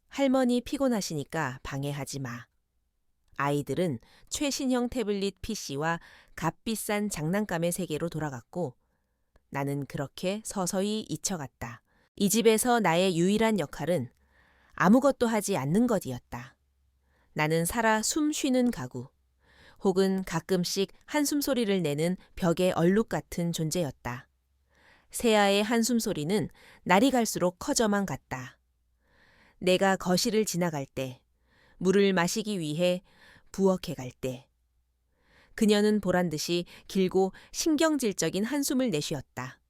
할머니 피곤하시니까 방해하지 마. 아이들은 최신형 태블릿 PC와 값비싼 장난감의 세계로 돌아갔고 나는 그렇게 서서히 잊혀갔다. 이 집에서 나의 유일한 역할은 아무것도 하지 않는 것이었다. 나는 살아 숨 쉬는 가구, 혹은 가끔씩 한숨 소리를 내는 벽의 얼룩 같은 존재였다. 세아의 한숨 소리는 날이 갈수록 커져만 갔다. 내가 거실을 지나갈 때, 물을 마시기 위해 부엌에 갈 때, 그녀는 보란듯이 길고 신경질적인 한숨을 내쉬었다.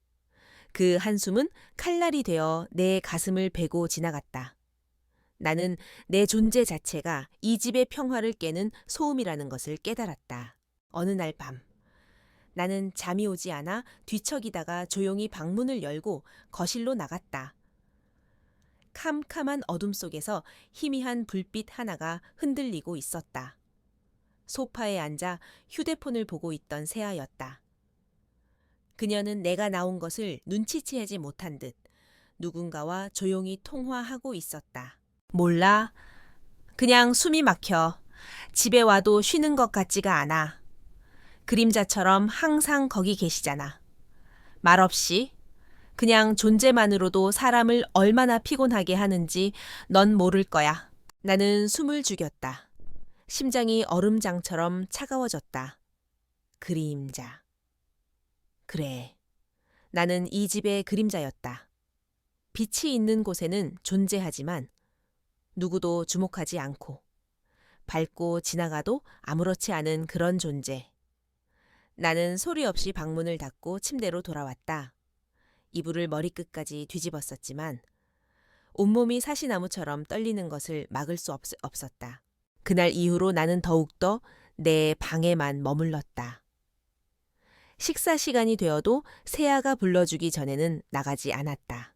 그 한숨은 칼날이 되어 내 가슴을 베고 지나갔다. 나는 내 존재 자체가 이 집의 평화를 깨는 소음이라는 것을 깨달았다. 어느 날 밤, 나는 잠이 오지 않아 뒤척이다가 조용히 방문을 열고 거실로 나갔다. 캄캄한 어둠 속에서 희미한 불빛 하나가 흔들리고 있었다. 소파에 앉아 휴대폰을 보고 있던 세아였다. 그녀는 내가 나온 것을 눈치채지 못한 듯 누군가와 조용히 통화하고 있었다. 몰라. 그냥 숨이 막혀. 집에 와도 쉬는 것 같지가 않아. 그림자처럼 항상 거기 계시잖아. 말없이. 그냥 존재만으로도 사람을 얼마나 피곤하게 하는지 넌 모를 거야. 나는 숨을 죽였다. 심장이 얼음장처럼 차가워졌다. 그림자. 그래. 나는 이 집의 그림자였다. 빛이 있는 곳에는 존재하지만 누구도 주목하지 않고 밟고 지나가도 아무렇지 않은 그런 존재. 나는 소리 없이 방문을 닫고 침대로 돌아왔다. 이불을 머리끝까지 뒤집었었지만 온몸이 사시나무처럼 떨리는 것을 막을 수 없었다. 그날 이후로 나는 더욱더 내 방에만 머물렀다. 식사 시간이 되어도 세아가 불러주기 전에는 나가지 않았다.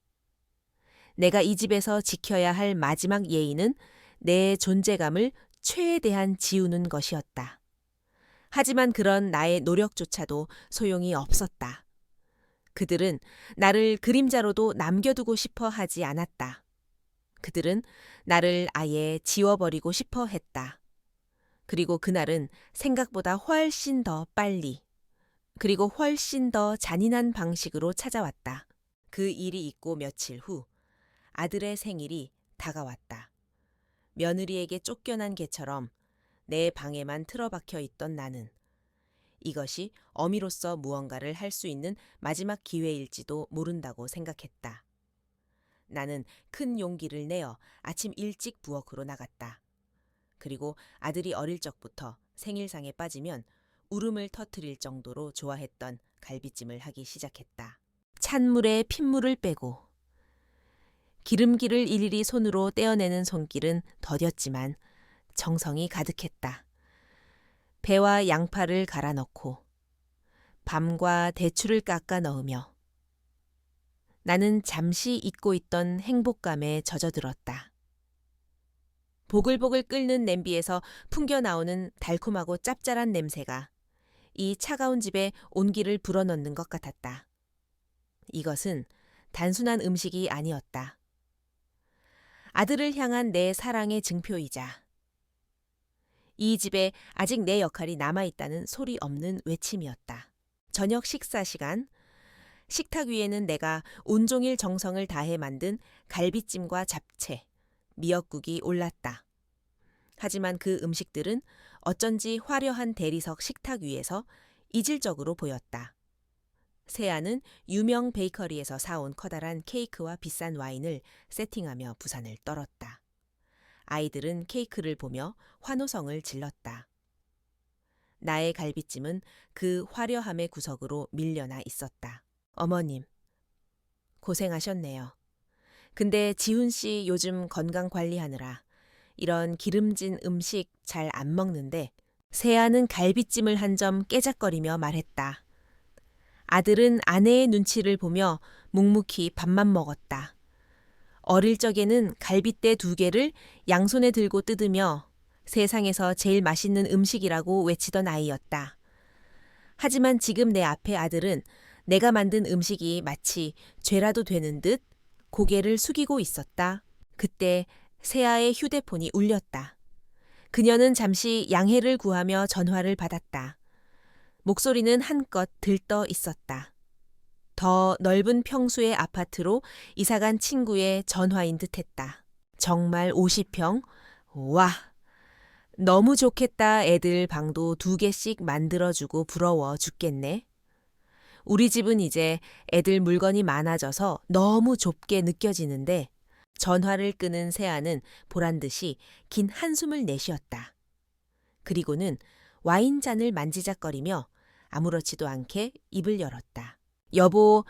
내가 이 집에서 지켜야 할 마지막 예의는 내 존재감을 최대한 지우는 것이었다. 하지만 그런 나의 노력조차도 소용이 없었다. 그들은 나를 그림자로도 남겨두고 싶어 하지 않았다. 그들은 나를 아예 지워버리고 싶어 했다. 그리고 그날은 생각보다 훨씬 더 빨리, 그리고 훨씬 더 잔인한 방식으로 찾아왔다. 그 일이 있고 며칠 후 아들의 생일이 다가왔다. 며느리에게 쫓겨난 개처럼 내 방에만 틀어박혀 있던 나는 이것이 어미로서 무언가를 할 수 있는 마지막 기회일지도 모른다고 생각했다. 나는 큰 용기를 내어 아침 일찍 부엌으로 나갔다. 그리고 아들이 어릴 적부터 생일상에 빠지면 울음을 터뜨릴 정도로 좋아했던 갈비찜을 하기 시작했다. 찬물에 핏물을 빼고 기름기를 일일이 손으로 떼어내는 손길은 더뎠지만 정성이 가득했다. 배와 양파를 갈아 넣고 밤과 대추를 깎아 넣으며 나는 잠시 잊고 있던 행복감에 젖어들었다. 보글보글 끓는 냄비에서 풍겨 나오는 달콤하고 짭짤한 냄새가 이 차가운 집에 온기를 불어넣는 것 같았다. 이것은 단순한 음식이 아니었다. 아들을 향한 내 사랑의 증표이자 이 집에 아직 내 역할이 남아있다는 소리 없는 외침이었다. 저녁 식사 시간, 식탁 위에는 내가 온종일 정성을 다해 만든 갈비찜과 잡채, 미역국이 올랐다. 하지만 그 음식들은 어쩐지 화려한 대리석 식탁 위에서 이질적으로 보였다. 세아는 유명 베이커리에서 사온 커다란 케이크와 비싼 와인을 세팅하며 부산을 떨었다. 아이들은 케이크를 보며 환호성을 질렀다. 나의 갈비찜은 그 화려함의 구석으로 밀려나 있었다. 어머님, 고생하셨네요. 근데 지훈 씨 요즘 건강 관리하느라 이런 기름진 음식 잘 안 먹는데 세아는 갈비찜을 한 점 깨작거리며 말했다. 아들은 아내의 눈치를 보며 묵묵히 밥만 먹었다. 어릴 적에는 갈빗대 2개를 양손에 들고 뜯으며 세상에서 제일 맛있는 음식이라고 외치던 아이였다. 하지만 지금 내 앞에 아들은 내가 만든 음식이 마치 죄라도 되는 듯 고개를 숙이고 있었다. 그때 세아의 휴대폰이 울렸다. 그녀는 잠시 양해를 구하며 전화를 받았다. 목소리는 한껏 들떠 있었다. 더 넓은 평수의 아파트로 이사간 친구의 전화인 듯했다. 정말 50평? 와! 너무 좋겠다. 애들 방도 2개씩 만들어주고 부러워 죽겠네. 우리 집은 이제 애들 물건이 많아져서 너무 좁게 느껴지는데 전화를 끄는 세아는 보란듯이 긴 한숨을 내쉬었다. 그리고는 와인잔을 만지작거리며 아무렇지도 않게 입을 열었다. 여보,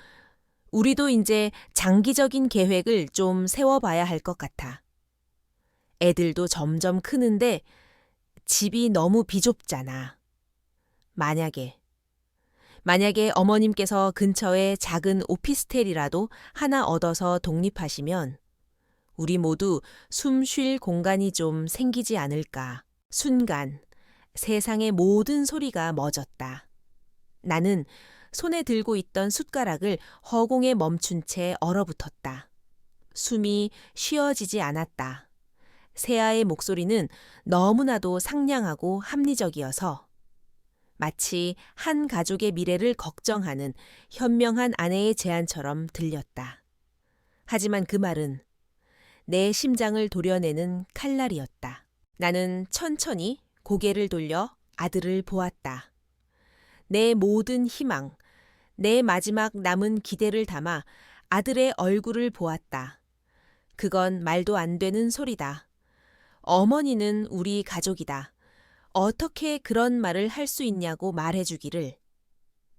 우리도 이제 장기적인 계획을 좀 세워봐야 할 것 같아. 애들도 점점 크는데 집이 너무 비좁잖아. 만약에 어머님께서 근처에 작은 오피스텔이라도 하나 얻어서 독립하시면 우리 모두 숨 쉴 공간이 좀 생기지 않을까. 순간 세상의 모든 소리가 멎었다. 나는 손에 들고 있던 숟가락을 허공에 멈춘 채 얼어붙었다. 숨이 쉬어지지 않았다. 세아의 목소리는 너무나도 상냥하고 합리적이어서 마치 한 가족의 미래를 걱정하는 현명한 아내의 제안처럼 들렸다. 하지만 그 말은 내 심장을 도려내는 칼날이었다. 나는 천천히 고개를 돌려 아들을 보았다. 내 모든 희망, 내 마지막 남은 기대를 담아 아들의 얼굴을 보았다. 그건 말도 안 되는 소리다. 어머니는 우리 가족이다. 어떻게 그런 말을 할 수 있냐고 말해주기를.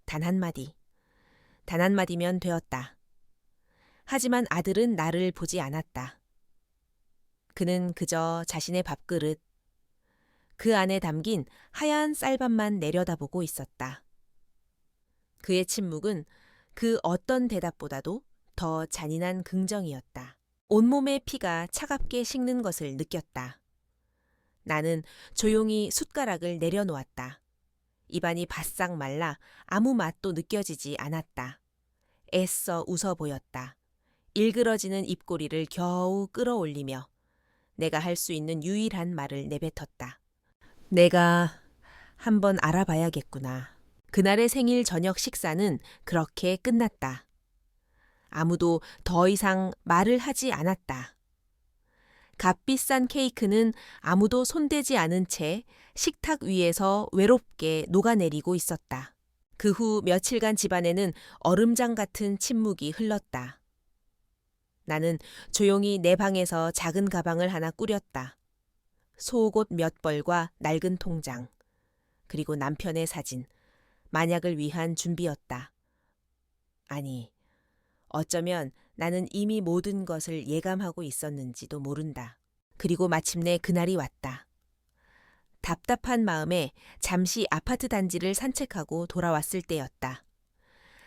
단 한마디면 되었다. 하지만 아들은 나를 보지 않았다. 그는 그저 자신의 밥그릇, 그 안에 담긴 하얀 쌀밥만 내려다보고 있었다. 그의 침묵은 그 어떤 대답보다도 더 잔인한 긍정이었다. 온몸의 피가 차갑게 식는 것을 느꼈다. 나는 조용히 숟가락을 내려놓았다. 입안이 바싹 말라 아무 맛도 느껴지지 않았다. 애써 웃어 보였다. 일그러지는 입꼬리를 겨우 끌어올리며 내가 할 수 있는 유일한 말을 내뱉었다. 내가 한번 알아봐야겠구나. 그날의 생일 저녁 식사는 그렇게 끝났다. 아무도 더 이상 말을 하지 않았다. 값비싼 케이크는 아무도 손대지 않은 채 식탁 위에서 외롭게 녹아내리고 있었다. 그 후 며칠간 집안에는 얼음장 같은 침묵이 흘렀다. 나는 조용히 내 방에서 작은 가방을 하나 꾸렸다. 속옷 몇 벌과 낡은 통장, 그리고 남편의 사진, 만약을 위한 준비였다. 아니, 어쩌면 나는 이미 모든 것을 예감하고 있었는지도 모른다. 그리고 마침내 그날이 왔다. 답답한 마음에 잠시 아파트 단지를 산책하고 돌아왔을 때였다.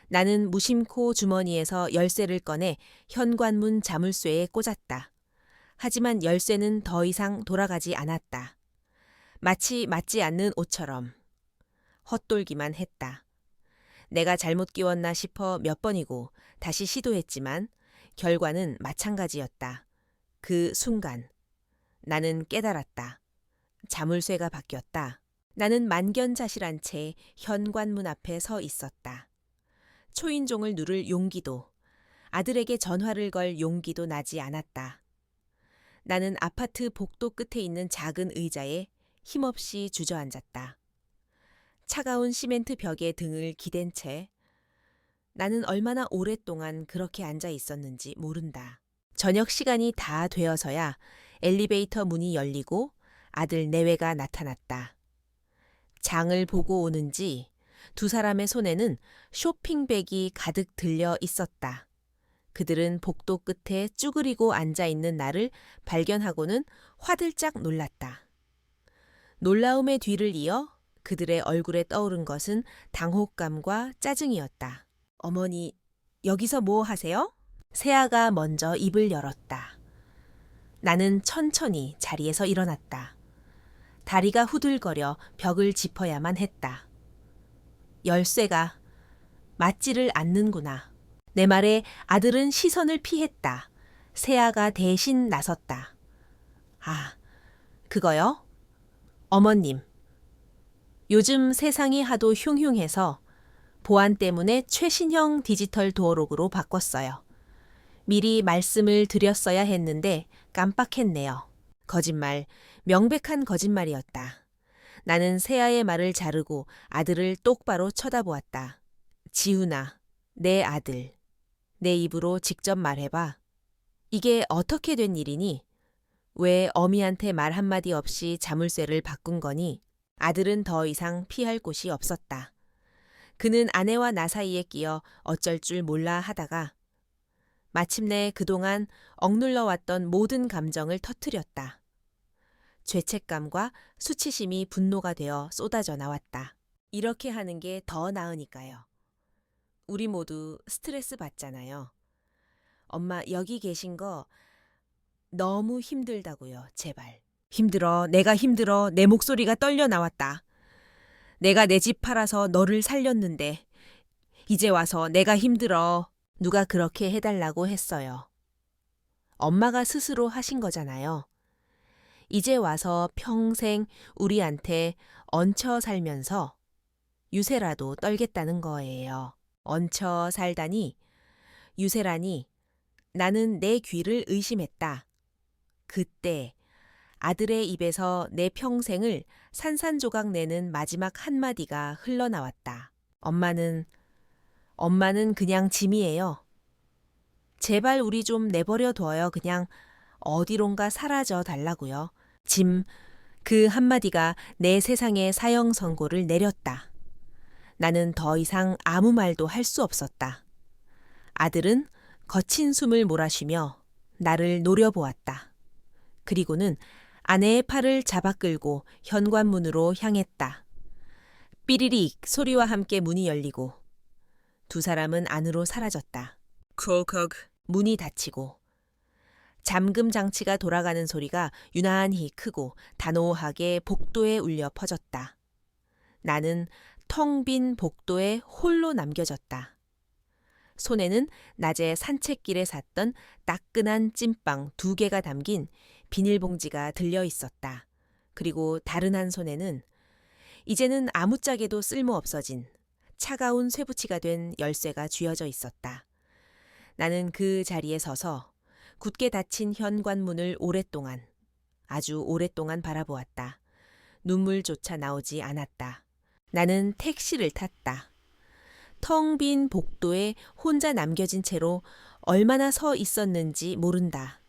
나는 무심코 주머니에서 열쇠를 꺼내 현관문 자물쇠에 꽂았다. 하지만 열쇠는 더 이상 돌아가지 않았다. 마치 맞지 않는 옷처럼 헛돌기만 했다. 내가 잘못 끼웠나 싶어 몇 번이고 다시 시도했지만 결과는 마찬가지였다. 그 순간 나는 깨달았다. 자물쇠가 바뀌었다. 나는 만견자실한 채 현관문 앞에 서 있었다. 초인종을 누를 용기도, 아들에게 전화를 걸 용기도 나지 않았다. 나는 아파트 복도 끝에 있는 작은 의자에 힘없이 주저앉았다. 차가운 시멘트 벽에 등을 기댄 채 나는 얼마나 오랫동안 그렇게 앉아 있었는지 모른다. 저녁 시간이 다 되어서야 엘리베이터 문이 열리고 아들 내외가 나타났다. 장을 보고 오는지 두 사람의 손에는 쇼핑백이 가득 들려 있었다. 그들은 복도 끝에 쭈그리고 앉아 있는 나를 발견하고는 화들짝 놀랐다. 놀라움의 뒤를 이어 그들의 얼굴에 떠오른 것은 당혹감과 짜증이었다. 어머니, 여기서 뭐 하세요? 세아가 먼저 입을 열었다. 나는 천천히 자리에서 일어났다. 다리가 후들거려 벽을 짚어야만 했다. 열쇠가 맞지를 않는구나. 내 말에 아들은 시선을 피했다. 세아가 대신 나섰다. 아, 그거요? 어머님. 요즘 세상이 하도 흉흉해서 보안 때문에 최신형 디지털 도어록으로 바꿨어요. 미리 말씀을 드렸어야 했는데 깜빡했네요. 거짓말, 명백한 거짓말이었다. 나는 세아의 말을 자르고 아들을 똑바로 쳐다보았다. 지훈아, 내 아들. 내 입으로 직접 말해봐. 이게 어떻게 된 일이니? 왜 어미한테 말 한마디 없이 자물쇠를 바꾼 거니? 아들은 더 이상 피할 곳이 없었다. 그는 아내와 나 사이에 끼어 어쩔 줄 몰라 하다가 마침내 그동안 억눌러왔던 모든 감정을 터뜨렸다. 죄책감과 수치심이 분노가 되어 쏟아져 나왔다. 이렇게 하는 게 더 나으니까요. 우리 모두 스트레스 받잖아요. 엄마 여기 계신 거 너무 힘들다고요, 제발. 힘들어, 내가 힘들어, 내 목소리가 떨려 나왔다. 내가 내 집 팔아서 너를 살렸는데 이제 와서 내가 힘들어. 누가 그렇게 해달라고 했어요. 엄마가 스스로 하신 거잖아요. 이제 와서 평생 우리한테 얹혀 살면서 유세라도 떨겠다는 거예요. 얹혀 살다니, 유세라니, 나는 내 귀를 의심했다. 그때 아들의 입에서 내 평생을 산산조각 내는 마지막 한마디가 흘러나왔다. 엄마는 그냥 짐이에요. 제발 우리 좀 내버려 둬요. 그냥 어디론가 사라져 달라고요. 짐, 그 한마디가 내 세상에 사형 선고를 내렸다. 나는 더 이상 아무 말도 할 수 없었다. 아들은 거친 숨을 몰아쉬며 나를 노려보았다. 그리고는 아내의 팔을 잡아 끌고 현관문으로 향했다. 삐리릭 소리와 함께 문이 열리고 두 사람은 안으로 사라졌다. 콕콕 문이 닫히고 잠금 장치가 돌아가는 소리가 유난히 크고 단호하게 복도에 울려 퍼졌다. 나는 텅 빈 복도에 홀로 남겨졌다. 손에는 낮에 산책길에 샀던 따끈한 찐빵 2개가 담긴 비닐봉지가 들려 있었다. 그리고 다른 한 손에는 이제는 아무짝에도 쓸모없어진 차가운 쇠붙이가 된 열쇠가 쥐어져 있었다. 나는 그 자리에 서서 굳게 닫힌 현관문을 오랫동안, 아주 오랫동안 바라보았다. 눈물조차 나오지 않았다. 나는 택시를 탔다. 텅 빈 복도에 혼자 남겨진 채로 얼마나 서 있었는지 모른다.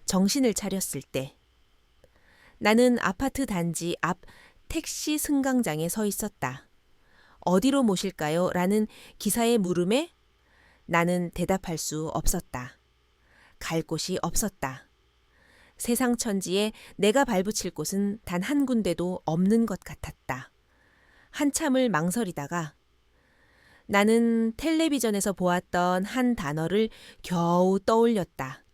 정신을 차렸을 때 나는 아파트 단지 앞 택시 승강장에 서 있었다. 어디로 모실까요? 라는 기사의 물음에 나는 대답할 수 없었다. 갈 곳이 없었다. 세상 천지에 내가 발붙일 곳은 단 한 군데도 없는 것 같았다. 한참을 망설이다가 나는 텔레비전에서 보았던 한 단어를 겨우 떠올렸다.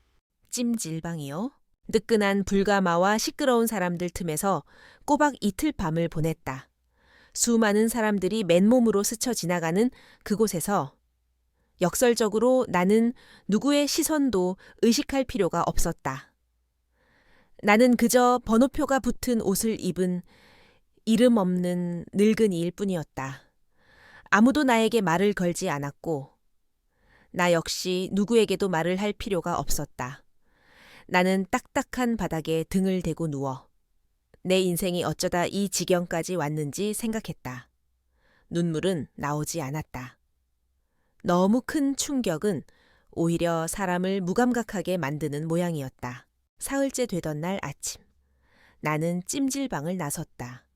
찜질방이요. 뜨끈한 불가마와 시끄러운 사람들 틈에서 꼬박 이틀 밤을 보냈다. 수많은 사람들이 맨몸으로 스쳐 지나가는 그곳에서 역설적으로 나는 누구의 시선도 의식할 필요가 없었다. 나는 그저 번호표가 붙은 옷을 입은 이름 없는 늙은이일 뿐이었다. 아무도 나에게 말을 걸지 않았고 나 역시 누구에게도 말을 할 필요가 없었다. 나는 딱딱한 바닥에 등을 대고 누워 내 인생이 어쩌다 이 지경까지 왔는지 생각했다. 눈물은 나오지 않았다. 너무 큰 충격은 오히려 사람을 무감각하게 만드는 모양이었다. 사흘째 되던 날 아침, 나는 찜질방을 나섰다.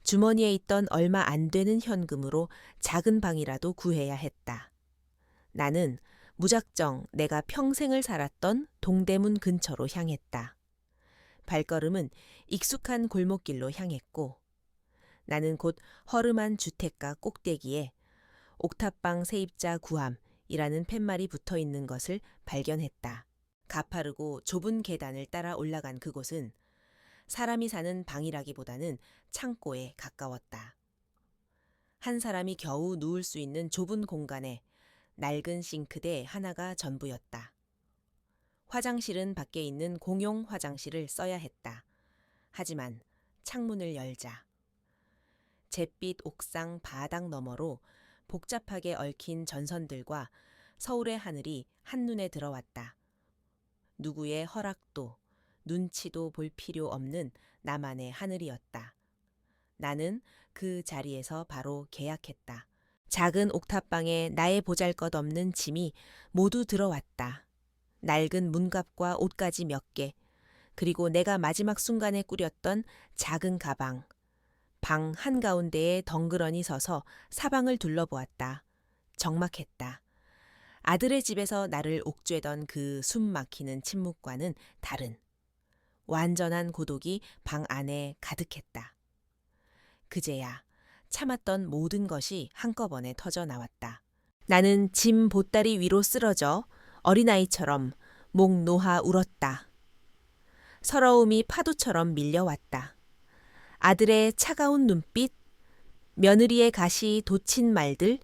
주머니에 있던 얼마 안 되는 현금으로 작은 방이라도 구해야 했다. 나는 무작정 내가 평생을 살았던 동대문 근처로 향했다. 발걸음은 익숙한 골목길로 향했고 나는 곧 허름한 주택가 꼭대기에 옥탑방 세입자 구함이라는 팻말이 붙어 있는 것을 발견했다. 가파르고 좁은 계단을 따라 올라간 그곳은 사람이 사는 방이라기보다는 창고에 가까웠다. 한 사람이 겨우 누울 수 있는 좁은 공간에 낡은 싱크대 하나가 전부였다. 화장실은 밖에 있는 공용 화장실을 써야 했다. 하지만 창문을 열자 잿빛 옥상 바닥 너머로 복잡하게 얽힌 전선들과 서울의 하늘이 한눈에 들어왔다. 누구의 허락도 눈치도 볼 필요 없는 나만의 하늘이었다. 나는 그 자리에서 바로 계약했다. 작은 옥탑방에 나의 보잘것없는 짐이 모두 들어왔다. 낡은 문갑과 옷가지 몇 개, 그리고 내가 마지막 순간에 꾸렸던 작은 가방. 방 한가운데에 덩그러니 서서 사방을 둘러보았다. 적막했다. 아들의 집에서 나를 옥죄던 그 숨 막히는 침묵과는 다른 완전한 고독이 방 안에 가득했다. 그제야 참았던 모든 것이 한꺼번에 터져 나왔다. 나는 짐 보따리 위로 쓰러져 어린아이처럼 목 놓아 울었다. 서러움이 파도처럼 밀려왔다. 아들의 차가운 눈빛, 며느리의 가시 돋친 말들,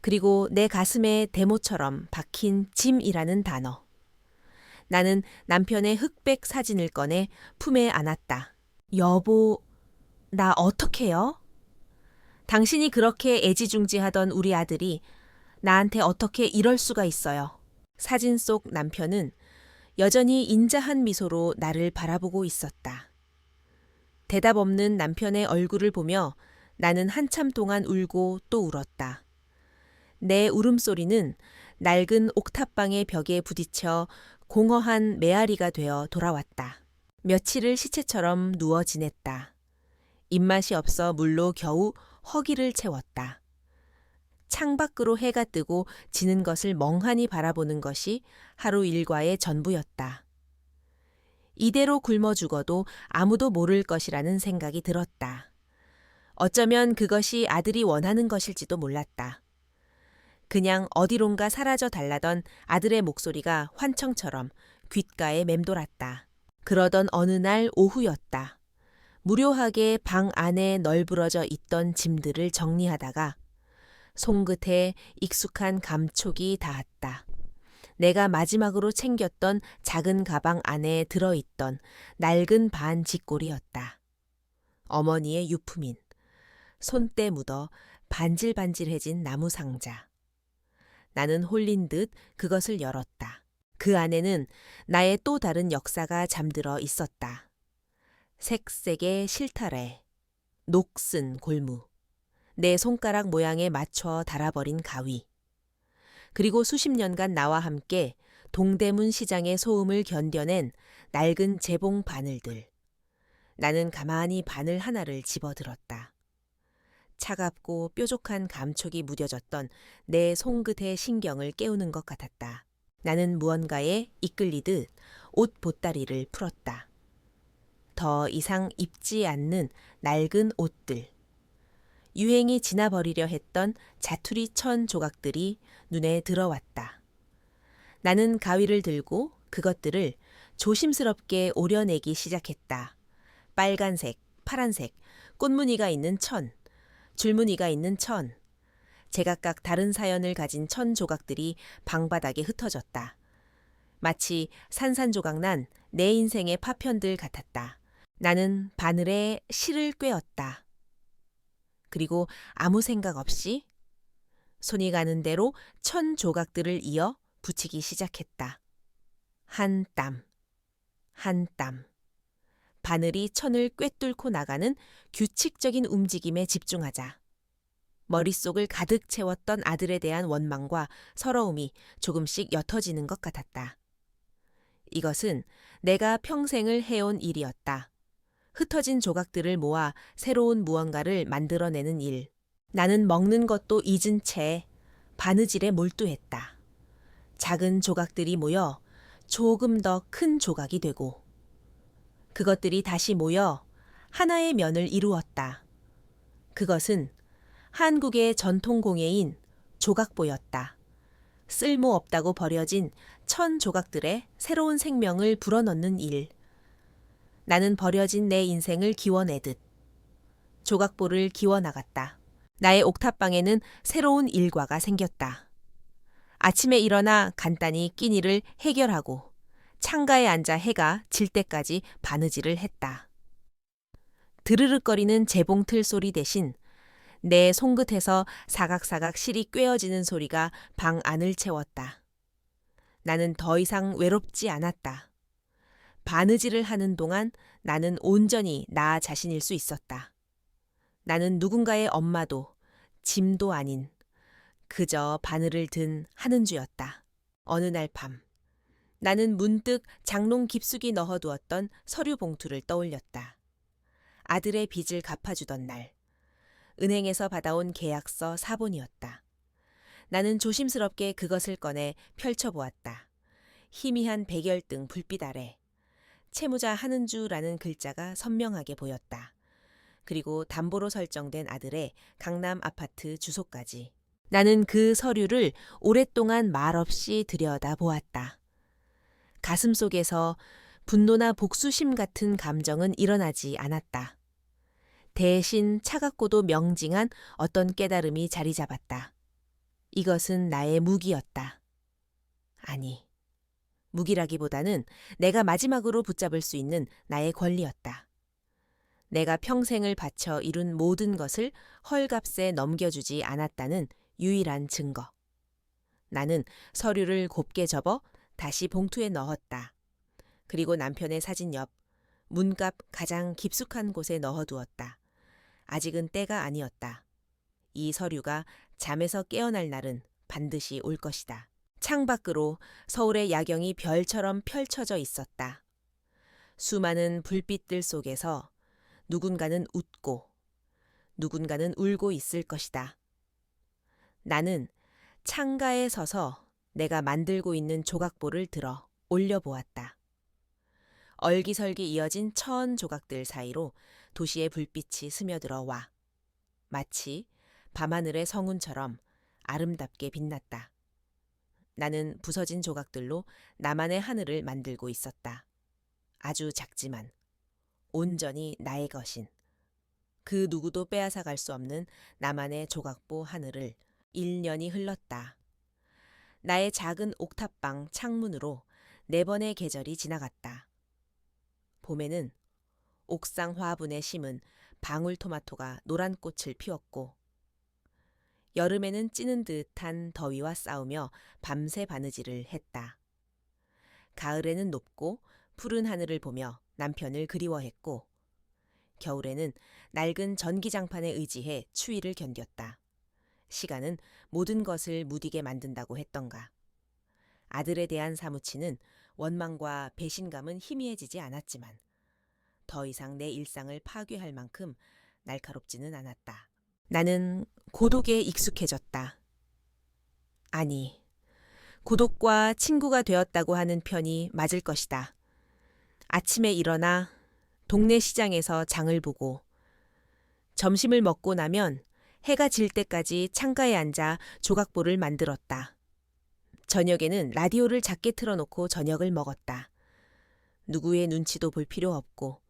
그리고 내 가슴에 대모처럼 박힌 짐이라는 단어. 나는 남편의 흑백 사진을 꺼내 품에 안았다. 여보, 나 어떡해요? 당신이 그렇게 애지중지하던 우리 아들이 나한테 어떻게 이럴 수가 있어요. 사진 속 남편은 여전히 인자한 미소로 나를 바라보고 있었다. 대답 없는 남편의 얼굴을 보며 나는 한참 동안 울고 또 울었다. 내 울음소리는 낡은 옥탑방의 벽에 부딪혀 공허한 메아리가 되어 돌아왔다. 며칠을 시체처럼 누워 지냈다. 입맛이 없어 물로 겨우 허기를 채웠다. 창밖으로 해가 뜨고 지는 것을 멍하니 바라보는 것이 하루 일과의 전부였다. 이대로 굶어 죽어도 아무도 모를 것이라는 생각이 들었다. 어쩌면 그것이 아들이 원하는 것일지도 몰랐다. 그냥 어디론가 사라져 달라던 아들의 목소리가 환청처럼 귓가에 맴돌았다. 그러던 어느 날 오후였다. 무료하게 방 안에 널브러져 있던 짐들을 정리하다가 손끝에 익숙한 감촉이 닿았다. 내가 마지막으로 챙겼던 작은 가방 안에 들어있던 낡은 반 집골이었다. 어머니의 유품인 손때 묻어 반질반질해진 나무 상자. 나는 홀린 듯 그것을 열었다. 그 안에는 나의 또 다른 역사가 잠들어 있었다. 색색의 실타래, 녹슨 골무, 내 손가락 모양에 맞춰 달아버린 가위, 그리고 수십 년간 나와 함께 동대문 시장의 소음을 견뎌낸 낡은 재봉 바늘들. 나는 가만히 바늘 하나를 집어들었다. 차갑고 뾰족한 감촉이 무뎌졌던 내 손끝의 신경을 깨우는 것 같았다. 나는 무언가에 이끌리듯 옷 보따리를 풀었다. 더 이상 입지 않는 낡은 옷들. 유행이 지나버리려 했던 자투리 천 조각들이 눈에 들어왔다. 나는 가위를 들고 그것들을 조심스럽게 오려내기 시작했다. 빨간색, 파란색, 꽃무늬가 있는 천, 줄무늬가 있는 천, 제각각 다른 사연을 가진 천 조각들이 방바닥에 흩어졌다. 마치 산산조각난 내 인생의 파편들 같았다. 나는 바늘에 실을 꿰었다. 그리고 아무 생각 없이 손이 가는 대로 천 조각들을 이어 붙이기 시작했다. 한 땀, 한 땀. 바늘이 천을 꿰뚫고 나가는 규칙적인 움직임에 집중하자. 머릿속을 가득 채웠던 아들에 대한 원망과 서러움이 조금씩 옅어지는 것 같았다. 이것은 내가 평생을 해온 일이었다. 흩어진 조각들을 모아 새로운 무언가를 만들어내는 일. 나는 먹는 것도 잊은 채 바느질에 몰두했다. 작은 조각들이 모여 조금 더 큰 조각이 되고 그것들이 다시 모여 하나의 면을 이루었다. 그것은 한국의 전통 공예인 조각보였다. 쓸모없다고 버려진 천 조각들의 새로운 생명을 불어넣는 일. 나는 버려진 내 인생을 기워내듯 조각보를 기워나갔다. 나의 옥탑방에는 새로운 일과가 생겼다. 아침에 일어나 간단히 끼니를 해결하고 창가에 앉아 해가 질 때까지 바느질을 했다. 드르륵거리는 재봉틀 소리 대신 내 손끝에서 사각사각 실이 꿰어지는 소리가 방 안을 채웠다. 나는 더 이상 외롭지 않았다. 바느질을 하는 동안 나는 온전히 나 자신일 수 있었다. 나는 누군가의 엄마도 짐도 아닌 그저 바늘을 든 하는주였다. 어느 날 밤 나는 문득 장롱 깊숙이 넣어두었던 서류 봉투를 떠올렸다. 아들의 빚을 갚아주던 날 은행에서 받아온 계약서 사본이었다. 나는 조심스럽게 그것을 꺼내 펼쳐보았다. 희미한 백열등 불빛 아래 채무자 한은주라는 글자가 선명하게 보였다. 그리고 담보로 설정된 아들의 강남 아파트 주소까지. 나는 그 서류를 오랫동안 말없이 들여다보았다. 가슴 속에서 분노나 복수심 같은 감정은 일어나지 않았다. 대신 차갑고도 명징한 어떤 깨달음이 자리 잡았다. 이것은 나의 무기였다. 아니, 무기라기보다는 내가 마지막으로 붙잡을 수 있는 나의 권리였다. 내가 평생을 바쳐 이룬 모든 것을 헐값에 넘겨주지 않았다는 유일한 증거. 나는 서류를 곱게 접어 다시 봉투에 넣었다. 그리고 남편의 사진 옆 문갑 가장 깊숙한 곳에 넣어두었다. 아직은 때가 아니었다. 이 서류가 잠에서 깨어날 날은 반드시 올 것이다. 창밖으로 서울의 야경이 별처럼 펼쳐져 있었다. 수많은 불빛들 속에서 누군가는 웃고 누군가는 울고 있을 것이다. 나는 창가에 서서 내가 만들고 있는 조각보를 들어 올려보았다. 얼기설기 이어진 천 조각들 사이로 도시의 불빛이 스며들어 와 마치 밤하늘의 성운처럼 아름답게 빛났다. 나는 부서진 조각들로 나만의 하늘을 만들고 있었다. 아주 작지만 온전히 나의 것인 그 누구도 빼앗아 갈 수 없는 나만의 조각보 하늘을 1년이 흘렀다. 나의 작은 옥탑방 창문으로 4번의 계절이 지나갔다. 봄에는 옥상 화분에 심은 방울토마토가 노란 꽃을 피웠고 여름에는 찌는 듯한 더위와 싸우며 밤새 바느질을 했다. 가을에는 높고 푸른 하늘을 보며 남편을 그리워했고 겨울에는 낡은 전기장판에 의지해 추위를 견뎠다. 시간은 모든 것을 무디게 만든다고 했던가. 아들에 대한 사무치는 원망과 배신감은 희미해지지 않았지만 더 이상 내 일상을 파괴할 만큼 날카롭지는 않았다. 나는 고독에 익숙해졌다. 아니, 고독과 친구가 되었다고 하는 편이 맞을 것이다. 아침에 일어나 동네 시장에서 장을 보고 점심을 먹고 나면 해가 질 때까지 창가에 앉아 조각보를 만들었다. 저녁에는 라디오를 작게 틀어놓고 저녁을 먹었다. 누구의 눈치도 볼 필요 없고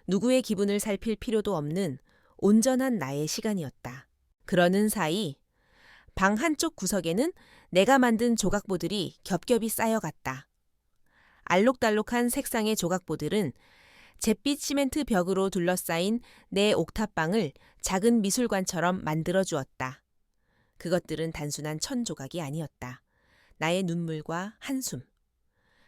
누구의 기분을 살필 필요도 없는 온전한 나의 시간이었다. 그러는 사이 방 한쪽 구석에는 내가 만든 조각보들이 겹겹이 쌓여갔다. 알록달록한 색상의 조각보들은 잿빛 시멘트 벽으로 둘러싸인 내 옥탑방을 작은 미술관처럼 만들어 주었다. 그것들은 단순한 천 조각이 아니었다. 나의 눈물과 한숨,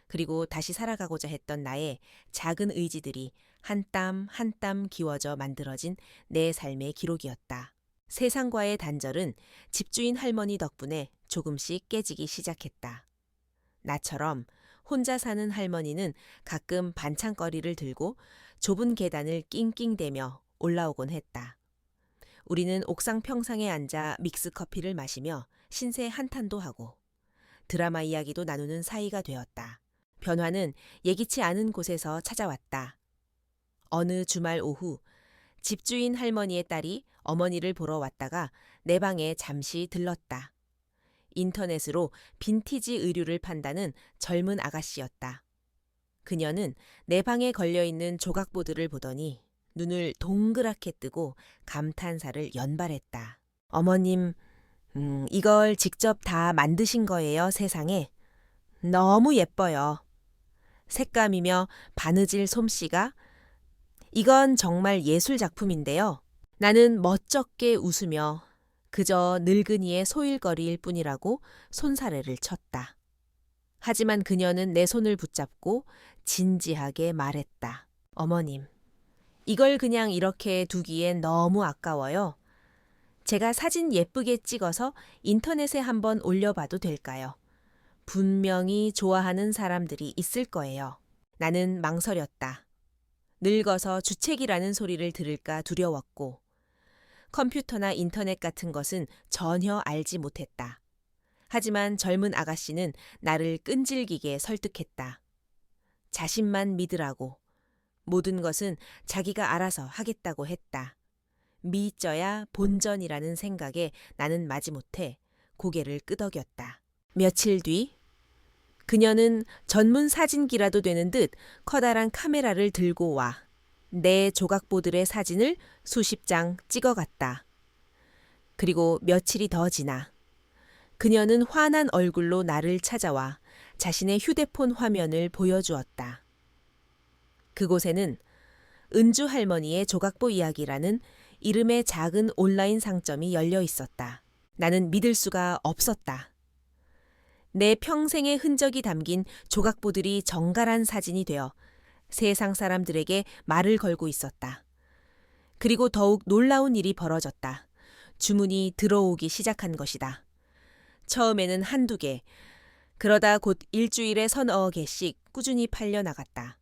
그리고 다시 살아가고자 했던 나의 작은 의지들이 한 땀 한 땀 기워져 만들어진 내 삶의 기록이었다. 세상과의 단절은 집주인 할머니 덕분에 조금씩 깨지기 시작했다. 나처럼 혼자 사는 할머니는 가끔 반찬거리를 들고 좁은 계단을 낑낑대며 올라오곤 했다. 우리는 옥상 평상에 앉아 믹스커피를 마시며 신세 한탄도 하고 드라마 이야기도 나누는 사이가 되었다. 변화는 예기치 않은 곳에서 찾아왔다. 어느 주말 오후 집주인 할머니의 딸이 어머니를 보러 왔다가 내 방에 잠시 들렀다. 인터넷으로 빈티지 의류를 판다는 젊은 아가씨였다. 그녀는 내 방에 걸려있는 조각보드를 보더니 눈을 동그랗게 뜨고 감탄사를 연발했다. 어머님, 이걸 직접 다 만드신 거예요, 세상에. 너무 예뻐요. 색감이며 바느질 솜씨가 이건 정말 예술 작품인데요. 나는 멋쩍게 웃으며 그저 늙은이의 소일거리일 뿐이라고 손사래를 쳤다. 하지만 그녀는 내 손을 붙잡고 진지하게 말했다. 어머님, 이걸 그냥 이렇게 두기엔 너무 아까워요. 제가 사진 예쁘게 찍어서 인터넷에 한번 올려봐도 될까요? 분명히 좋아하는 사람들이 있을 거예요. 나는 망설였다. 늙어서 주책이라는 소리를 들을까 두려웠고 컴퓨터나 인터넷 같은 것은 전혀 알지 못했다. 하지만 젊은 아가씨는 나를 끈질기게 설득했다. 자신만 믿으라고. 모든 것은 자기가 알아서 하겠다고 했다. 미쩌야 본전이라는 생각에 나는 마지못해 고개를 끄덕였다. 며칠 뒤 그녀는 전문 사진기라도 되는 듯 커다란 카메라를 들고 와 내 조각보들의 사진을 수십 장 찍어갔다. 그리고 며칠이 더 지나 그녀는 환한 얼굴로 나를 찾아와 자신의 휴대폰 화면을 보여주었다. 그곳에는 은주 할머니의 조각보 이야기라는 이름의 작은 온라인 상점이 열려 있었다. 나는 믿을 수가 없었다. 내 평생의 흔적이 담긴 조각보들이 정갈한 사진이 되어 세상 사람들에게 말을 걸고 있었다. 그리고 더욱 놀라운 일이 벌어졌다. 주문이 들어오기 시작한 것이다. 처음에는 한두 개, 그러다 곧 일주일에 서너 개씩 꾸준히 팔려 나갔다.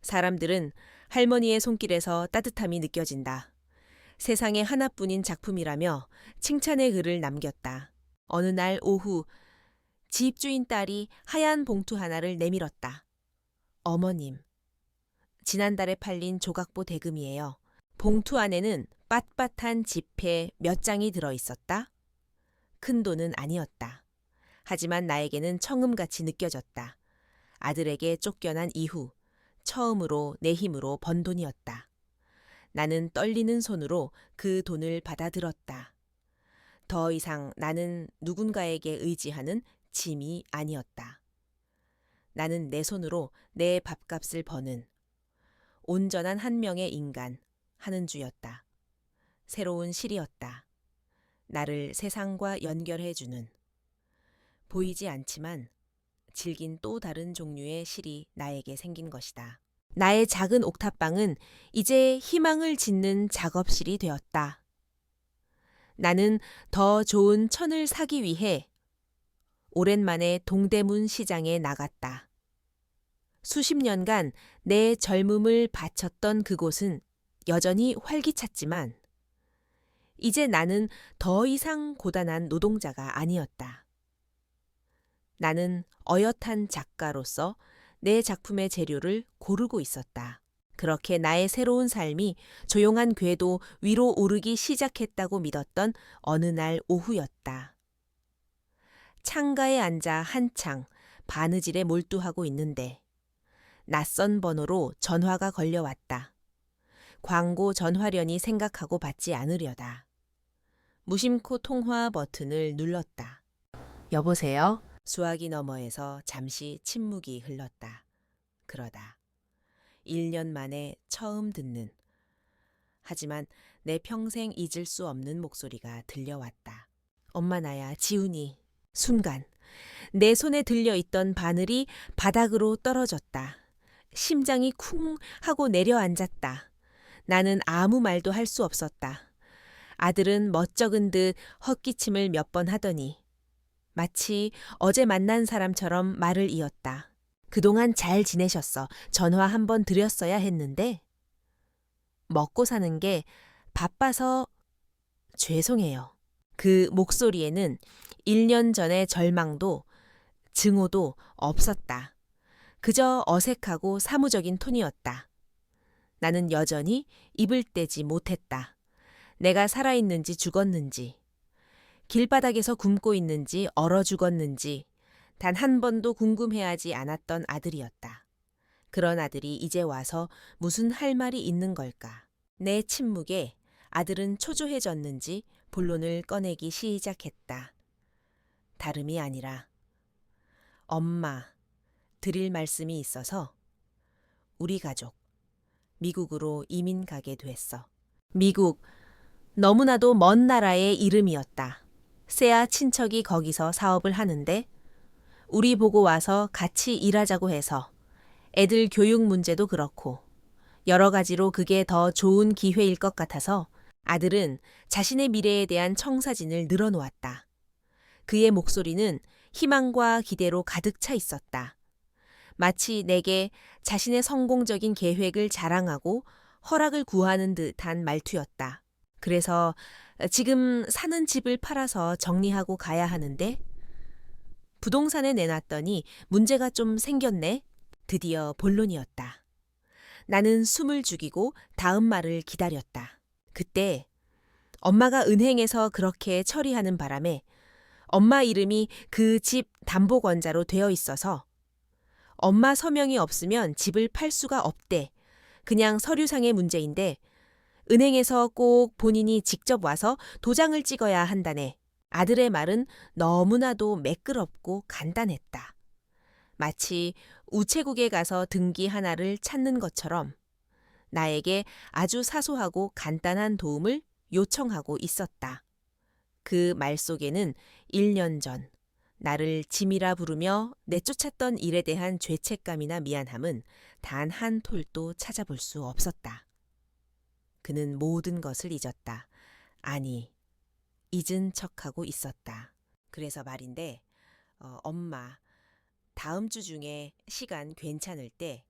사람들은 할머니의 손길에서 따뜻함이 느껴진다. 세상에 하나뿐인 작품이라며 칭찬의 글을 남겼다. 어느 날 오후 집주인 딸이 하얀 봉투 하나를 내밀었다. 어머님, 지난달에 팔린 조각보 대금이에요. 봉투 안에는 빳빳한 지폐 몇 장이 들어있었다. 큰 돈은 아니었다. 하지만 나에게는 청음같이 느껴졌다. 아들에게 쫓겨난 이후 처음으로 내 힘으로 번 돈이었다. 나는 떨리는 손으로 그 돈을 받아들었다. 더 이상 나는 누군가에게 의지하는 짐이 아니었다. 나는 내 손으로 내 밥값을 버는 온전한 한 명의 인간, 하는 주였다. 새로운 실이었다. 나를 세상과 연결해주는. 보이지 않지만 질긴 또 다른 종류의 실이 나에게 생긴 것이다. 나의 작은 옥탑방은 이제 희망을 짓는 작업실이 되었다. 나는 더 좋은 천을 사기 위해 오랜만에 동대문 시장에 나갔다. 수십 년간 내 젊음을 바쳤던 그곳은 여전히 활기찼지만 이제 나는 더 이상 고단한 노동자가 아니었다. 나는 어엿한 작가로서 내 작품의 재료를 고르고 있었다. 그렇게 나의 새로운 삶이 조용한 궤도 위로 오르기 시작했다고 믿었던 어느 날 오후였다. 창가에 앉아 한창 바느질에 몰두하고 있는데 낯선 번호로 전화가 걸려왔다. 광고 전화련이 생각하고 받지 않으려다. 무심코 통화 버튼을 눌렀다. 여보세요? 수화기 너머에서 잠시 침묵이 흘렀다. 그러다 1년 만에 처음 듣는, 하지만 내 평생 잊을 수 없는 목소리가 들려왔다. 엄마 나야, 지훈이. 순간 내 손에 들려있던 바늘이 바닥으로 떨어졌다. 심장이 쿵 하고 내려앉았다. 나는 아무 말도 할 수 없었다. 아들은 멋쩍은 듯 헛기침을 몇 번 하더니 마치 어제 만난 사람처럼 말을 이었다. 그동안 잘 지내셨어. 전화 한번 드렸어야 했는데. 먹고 사는 게 바빠서 죄송해요. 그 목소리에는 1년 전의 절망도 증오도 없었다. 그저 어색하고 사무적인 톤이었다. 나는 여전히 입을 떼지 못했다. 내가 살아있는지 죽었는지, 길바닥에서 굶고 있는지 얼어 죽었는지 단 한 번도 궁금해하지 않았던 아들이었다. 그런 아들이 이제 와서 무슨 할 말이 있는 걸까? 내 침묵에 아들은 초조해졌는지 본론을 꺼내기 시작했다. 다름이 아니라 엄마, 드릴 말씀이 있어서 우리 가족 미국으로 이민 가게 됐어. 미국, 너무나도 먼 나라의 이름이었다. 세아 친척이 거기서 사업을 하는데 우리 보고 와서 같이 일하자고 해서 애들 교육 문제도 그렇고 여러 가지로 그게 더 좋은 기회일 것 같아서 아들은 자신의 미래에 대한 청사진을 늘어놓았다. 그의 목소리는 희망과 기대로 가득 차 있었다. 마치 내게 자신의 성공적인 계획을 자랑하고 허락을 구하는 듯한 말투였다. 그래서 지금 사는 집을 팔아서 정리하고 가야 하는데 부동산에 내놨더니 문제가 좀 생겼네. 드디어 본론이었다. 나는 숨을 죽이고 다음 말을 기다렸다. 그때 엄마가 은행에서 그렇게 처리하는 바람에 엄마 이름이 그 집 담보권자로 되어 있어서 엄마 서명이 없으면 집을 팔 수가 없대. 그냥 서류상의 문제인데 은행에서 꼭 본인이 직접 와서 도장을 찍어야 한다네. 아들의 말은 너무나도 매끄럽고 간단했다. 마치 우체국에 가서 등기 하나를 찾는 것처럼 나에게 아주 사소하고 간단한 도움을 요청하고 있었다. 그 말 속에는 1년 전 나를 짐이라 부르며 내쫓았던 일에 대한 죄책감이나 미안함은 단 한 톨도 찾아볼 수 없었다. 그는 모든 것을 잊었다. 아니, 잊은 척하고 있었다. 그래서 말인데, 엄마, 다음 주 중에 시간 괜찮을 때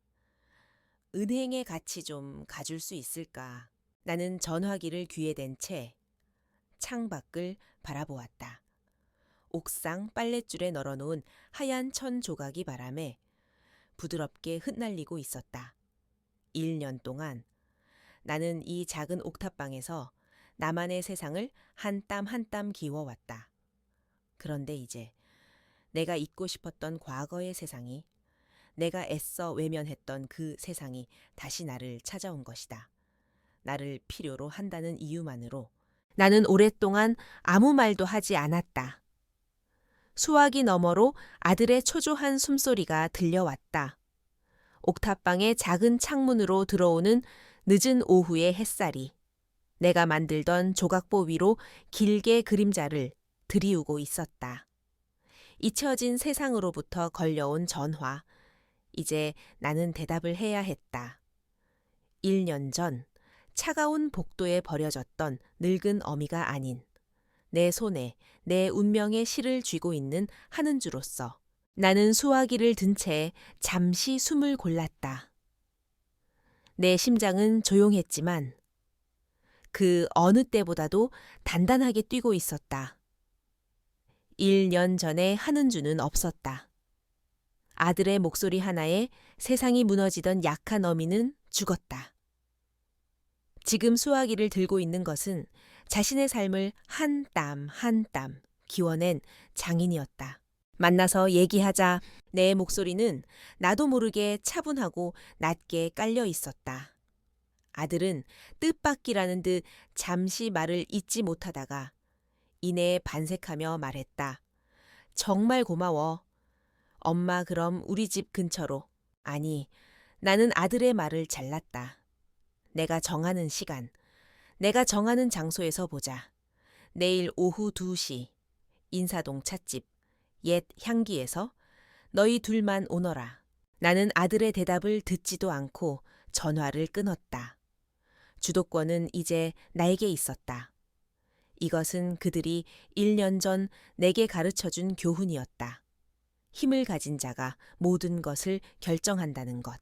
은행에 같이 좀 가줄 수 있을까? 나는 전화기를 귀에 댄 채 창밖을 바라보았다. 옥상 빨랫줄에 널어놓은 하얀 천 조각이 바람에 부드럽게 흩날리고 있었다. 1년 동안 나는 이 작은 옥탑방에서 나만의 세상을 한 땀 한 땀 기워왔다. 그런데 이제 내가 잊고 싶었던 과거의 세상이, 내가 애써 외면했던 그 세상이 다시 나를 찾아온 것이다. 나를 필요로 한다는 이유만으로 나는 오랫동안 아무 말도 하지 않았다. 수화기 너머로 아들의 초조한 숨소리가 들려왔다. 옥탑방의 작은 창문으로 들어오는 늦은 오후의 햇살이 내가 만들던 조각보 위로 길게 그림자를 드리우고 있었다. 잊혀진 세상으로부터 걸려온 전화. 이제 나는 대답을 해야 했다. 1년 전 차가운 복도에 버려졌던 늙은 어미가 아닌 내 손에 내 운명의 실을 쥐고 있는 한은주로서 나는 수화기를 든 채 잠시 숨을 골랐다. 내 심장은 조용했지만 그 어느 때보다도 단단하게 뛰고 있었다. 1년 전에 한은주는 없었다. 아들의 목소리 하나에 세상이 무너지던 약한 어미는 죽었다. 지금 수화기를 들고 있는 것은 자신의 삶을 한 땀 한 땀 기워낸 장인이었다. 만나서 얘기하자 내 목소리는 나도 모르게 차분하고 낮게 깔려 있었다. 아들은 뜻밖이라는 듯 잠시 말을 잇지 못하다가 이내에 반색하며 말했다. 정말 고마워. 엄마 그럼 우리 집 근처로. 아니, 나는 아들의 말을 잘랐다. 내가 정하는 시간, 내가 정하는 장소에서 보자. 내일 오후 2시, 인사동 찻집, 옛 향기에서 너희 둘만 오너라. 나는 아들의 대답을 듣지도 않고 전화를 끊었다. 주도권은 이제 나에게 있었다. 이것은 그들이 1년 전 내게 가르쳐준 교훈이었다. 힘을 가진 자가 모든 것을 결정한다는 것.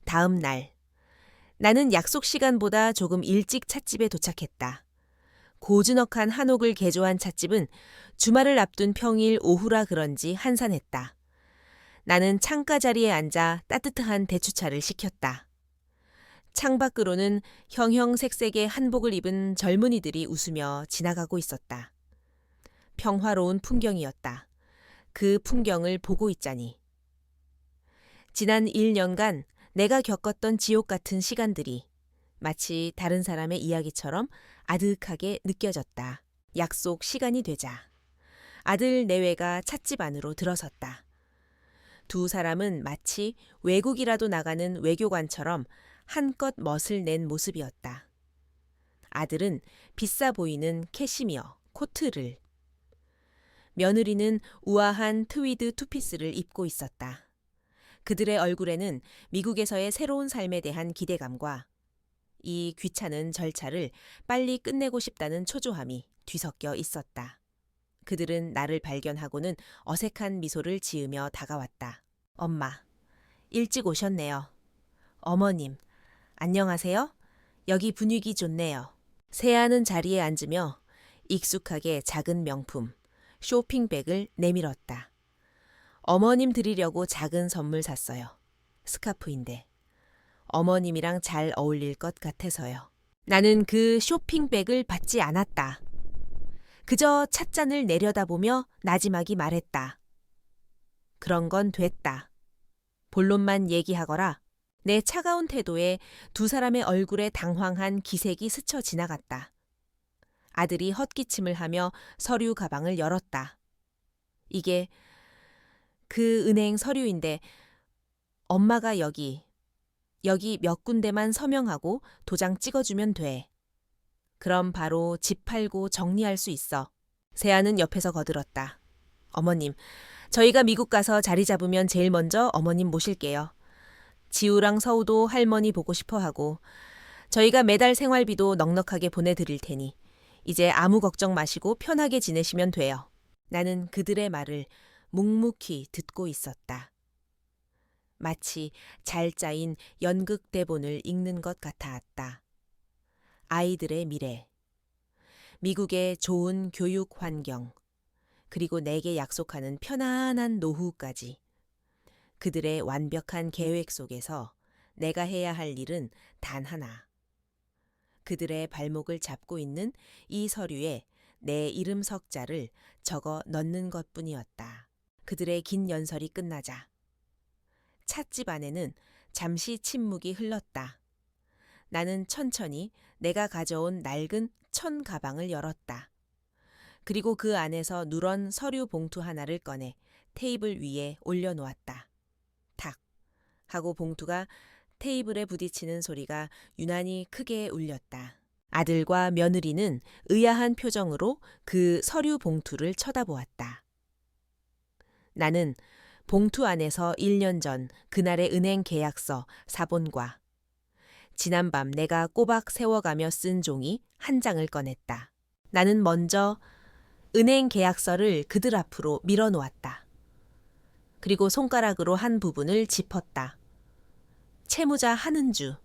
다음 날, 나는 약속 시간보다 조금 일찍 찻집에 도착했다. 고즈넉한 한옥을 개조한 찻집은 주말을 앞둔 평일 오후라 그런지 한산했다. 나는 창가 자리에 앉아 따뜻한 대추차를 시켰다. 창밖으로는 형형색색의 한복을 입은 젊은이들이 웃으며 지나가고 있었다. 평화로운 풍경이었다. 그 풍경을 보고 있자니. 지난 1년간 내가 겪었던 지옥 같은 시간들이 마치 다른 사람의 이야기처럼 아득하게 느껴졌다. 약속 시간이 되자 아들 내외가 찻집 안으로 들어섰다. 두 사람은 마치 외국이라도 나가는 외교관처럼 한껏 멋을 낸 모습이었다. 아들은 비싸 보이는 캐시미어, 코트를, 며느리는 우아한 트위드 투피스를 입고 있었다. 그들의 얼굴에는 미국에서의 새로운 삶에 대한 기대감과 이 귀찮은 절차를 빨리 끝내고 싶다는 초조함이 뒤섞여 있었다. 그들은 나를 발견하고는 어색한 미소를 지으며 다가왔다. 엄마, 일찍 오셨네요. 어머님, 안녕하세요. 여기 분위기 좋네요. 세아는 자리에 앉으며 익숙하게 작은 명품, 쇼핑백을 내밀었다. 어머님 드리려고 작은 선물 샀어요. 스카프인데. 어머님이랑 잘 어울릴 것 같아서요. 나는 그 쇼핑백을 받지 않았다. 그저 찻잔을 내려다보며 나지막이 말했다. 그런 건 됐다. 본론만 얘기하거라. 내 차가운 태도에 두 사람의 얼굴에 당황한 기색이 스쳐 지나갔다. 아들이 헛기침을 하며 서류 가방을 열었다. 이게 그 은행 서류인데 엄마가 여기 몇 군데만 서명하고 도장 찍어주면 돼. 그럼 바로 집 팔고 정리할 수 있어. 세아는 옆에서 거들었다. 어머님, 저희가 미국 가서 자리 잡으면 제일 먼저 어머님 모실게요. 지우랑 서우도 할머니 보고 싶어 하고 저희가 매달 생활비도 넉넉하게 보내드릴 테니 이제 아무 걱정 마시고 편하게 지내시면 돼요. 나는 그들의 말을 묵묵히 듣고 있었다. 마치 잘 짜인 연극 대본을 읽는 것 같았다. 아이들의 미래, 미국의 좋은 교육 환경, 그리고 내게 약속하는 편안한 노후까지. 그들의 완벽한 계획 속에서 내가 해야 할 일은 단 하나. 그들의 발목을 잡고 있는 이 서류에 내 이름 석자를 적어 넣는 것뿐이었다. 그들의 긴 연설이 끝나자 찻집 안에는 잠시 침묵이 흘렀다. 나는 천천히 내가 가져온 낡은 천 가방을 열었다. 그리고 그 안에서 누런 서류 봉투 하나를 꺼내 테이블 위에 올려놓았다. 탁 하고 봉투가 테이블에 부딪히는 소리가 유난히 크게 울렸다. 아들과 며느리는 의아한 표정으로 그 서류 봉투를 쳐다보았다. 나는 봉투 안에서 1년 전 그날의 은행 계약서 사본과 지난밤 내가 꼬박 세워가며 쓴 종이 한 장을 꺼냈다. 나는 먼저 은행 계약서를 그들 앞으로 밀어놓았다. 그리고 손가락으로 한 부분을 짚었다. 채무자 한은주.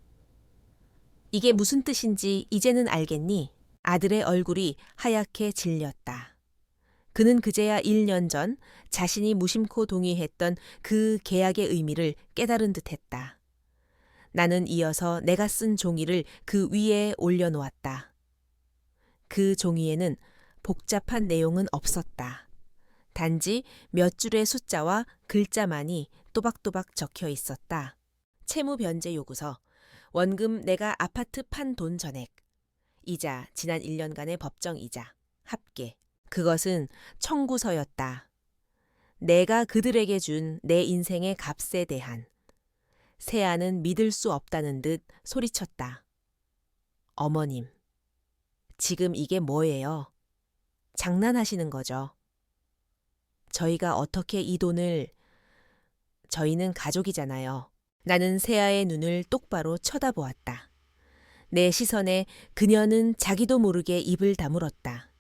이게 무슨 뜻인지 이제는 알겠니? 아들의 얼굴이 하얗게 질렸다. 그는 그제야 1년 전 자신이 무심코 동의했던 그 계약의 의미를 깨달은 듯했다. 나는 이어서 내가 쓴 종이를 그 위에 올려놓았다. 그 종이에는 복잡한 내용은 없었다. 단지 몇 줄의 숫자와 글자만이 또박또박 적혀 있었다. 채무 변제 요구서, 원금 내가 아파트 판 돈 전액, 이자 지난 1년간의 법정 이자, 합계. 그것은 청구서였다. 내가 그들에게 준 내 인생의 값에 대한. 세아는 믿을 수 없다는 듯 소리쳤다. 어머님, 지금 이게 뭐예요? 장난하시는 거죠? 저희가 어떻게 이 돈을... 저희는 가족이잖아요. 나는 세아의 눈을 똑바로 쳐다보았다. 내 시선에 그녀는 자기도 모르게 입을 다물었다.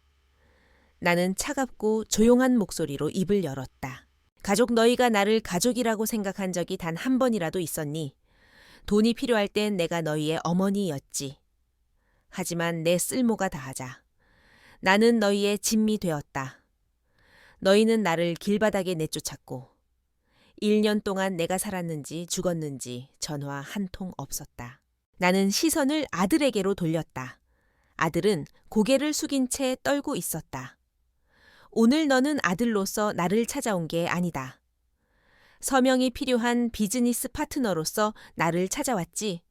나는 차갑고 조용한 목소리로 입을 열었다. 가족 너희가 나를 가족이라고 생각한 적이 단 한 번이라도 있었니? 돈이 필요할 땐 내가 너희의 어머니였지. 하지만 내 쓸모가 다하자. 나는 너희의 짐이 되었다. 너희는 나를 길바닥에 내쫓았고 1년 동안 내가 살았는지 죽었는지 전화 한 통 없었다. 나는 시선을 아들에게로 돌렸다. 아들은 고개를 숙인 채 떨고 있었다. 오늘 너는 아들로서 나를 찾아온 게 아니다. 서명이 필요한 비즈니스 파트너로서 나를 찾아왔지.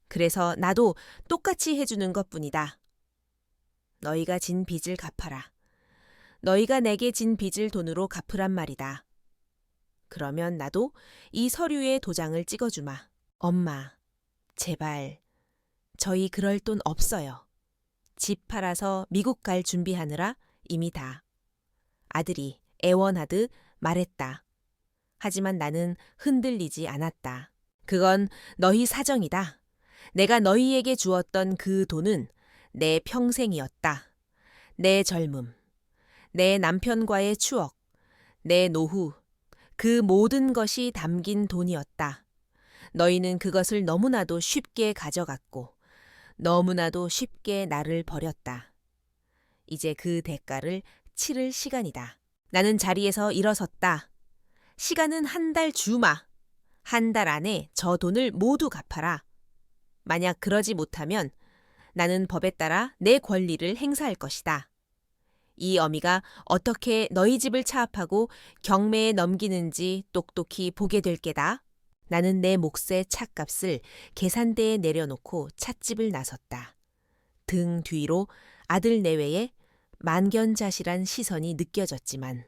그래서 나도 똑같이 해주는 것뿐이다. 너희가 진 빚을 갚아라. 너희가 내게 진 빚을 돈으로 갚으란 말이다. 그러면 나도 이 서류에 도장을 찍어주마. 엄마, 제발. 저희 그럴 돈 없어요. 집 팔아서 미국 갈 준비하느라 이미 다. 아들이 애원하듯 말했다. 하지만 나는 흔들리지 않았다. 그건 너희 사정이다. 내가 너희에게 주었던 그 돈은 내 평생이었다. 내 젊음, 내 남편과의 추억, 내 노후, 그 모든 것이 담긴 돈이었다. 너희는 그것을 너무나도 쉽게 가져갔고 너무나도 쉽게 나를 버렸다. 이제 그 대가를 치를 시간이다. 나는 자리에서 일어섰다. 시간은 한 달 주마. 한 달 안에 저 돈을 모두 갚아라. 만약 그러지 못하면 나는 법에 따라 내 권리를 행사할 것이다. 이 어미가 어떻게 너희 집을 차압하고 경매에 넘기는지 똑똑히 보게 될 게다. 나는 내 몫의 찻값을 계산대에 내려놓고 찻집을 나섰다. 등 뒤로 아들 내외에 만견자실한 시선이 느껴졌지만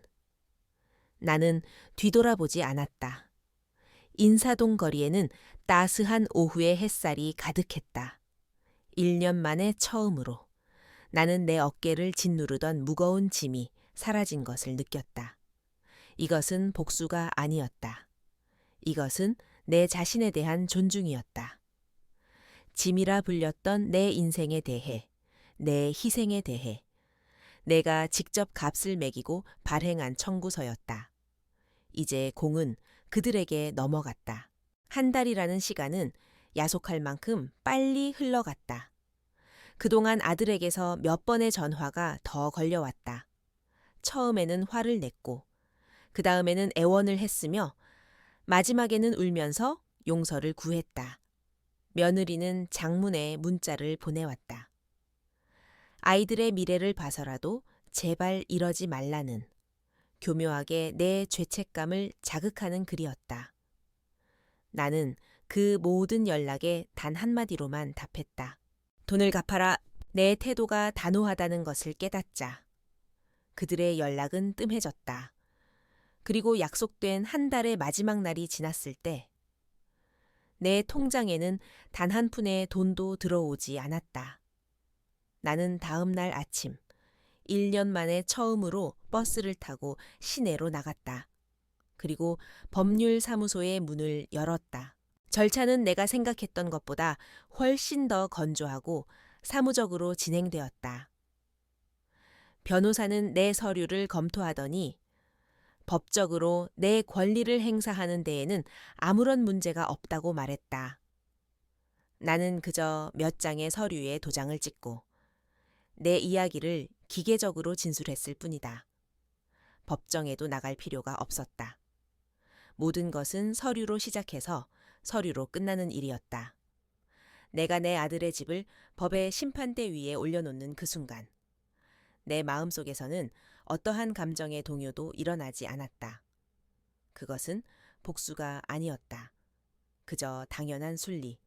나는 뒤돌아보지 않았다. 인사동 거리에는 따스한 오후의 햇살이 가득했다. 1년 만에 처음으로 나는 내 어깨를 짓누르던 무거운 짐이 사라진 것을 느꼈다. 이것은 복수가 아니었다. 이것은 내 자신에 대한 존중이었다. 짐이라 불렸던 내 인생에 대해, 내 희생에 대해, 내가 직접 값을 매기고 발행한 청구서였다. 이제 공은 그들에게 넘어갔다. 한 달이라는 시간은 야속할 만큼 빨리 흘러갔다. 그동안 아들에게서 몇 번의 전화가 더 걸려왔다. 처음에는 화를 냈고 그 다음에는 애원을 했으며 마지막에는 울면서 용서를 구했다. 며느리는 장문의 문자를 보내왔다. 아이들의 미래를 봐서라도 제발 이러지 말라는 교묘하게 내 죄책감을 자극하는 글이었다. 나는 그 모든 연락에 단 한마디로만 답했다. 돈을 갚아라. 내 태도가 단호하다는 것을 깨닫자. 그들의 연락은 뜸해졌다. 그리고 약속된 한 달의 마지막 날이 지났을 때 내 통장에는 단 한 푼의 돈도 들어오지 않았다. 나는 다음 날 아침 1년 만에 처음으로 버스를 타고 시내로 나갔다. 그리고 법률사무소의 문을 열었다. 절차는 내가 생각했던 것보다 훨씬 더 건조하고 사무적으로 진행되었다. 변호사는 내 서류를 검토하더니 법적으로 내 권리를 행사하는 데에는 아무런 문제가 없다고 말했다. 나는 그저 몇 장의 서류에 도장을 찍고 내 이야기를 기계적으로 진술했을 뿐이다. 법정에도 나갈 필요가 없었다. 모든 것은 서류로 시작해서 서류로 끝나는 일이었다. 내가 내 아들의 집을 법의 심판대 위에 올려놓는 그 순간 내 마음속에서는 어떠한 감정의 동요도 일어나지 않았다. 그것은 복수가 아니었다. 그저 당연한 순리,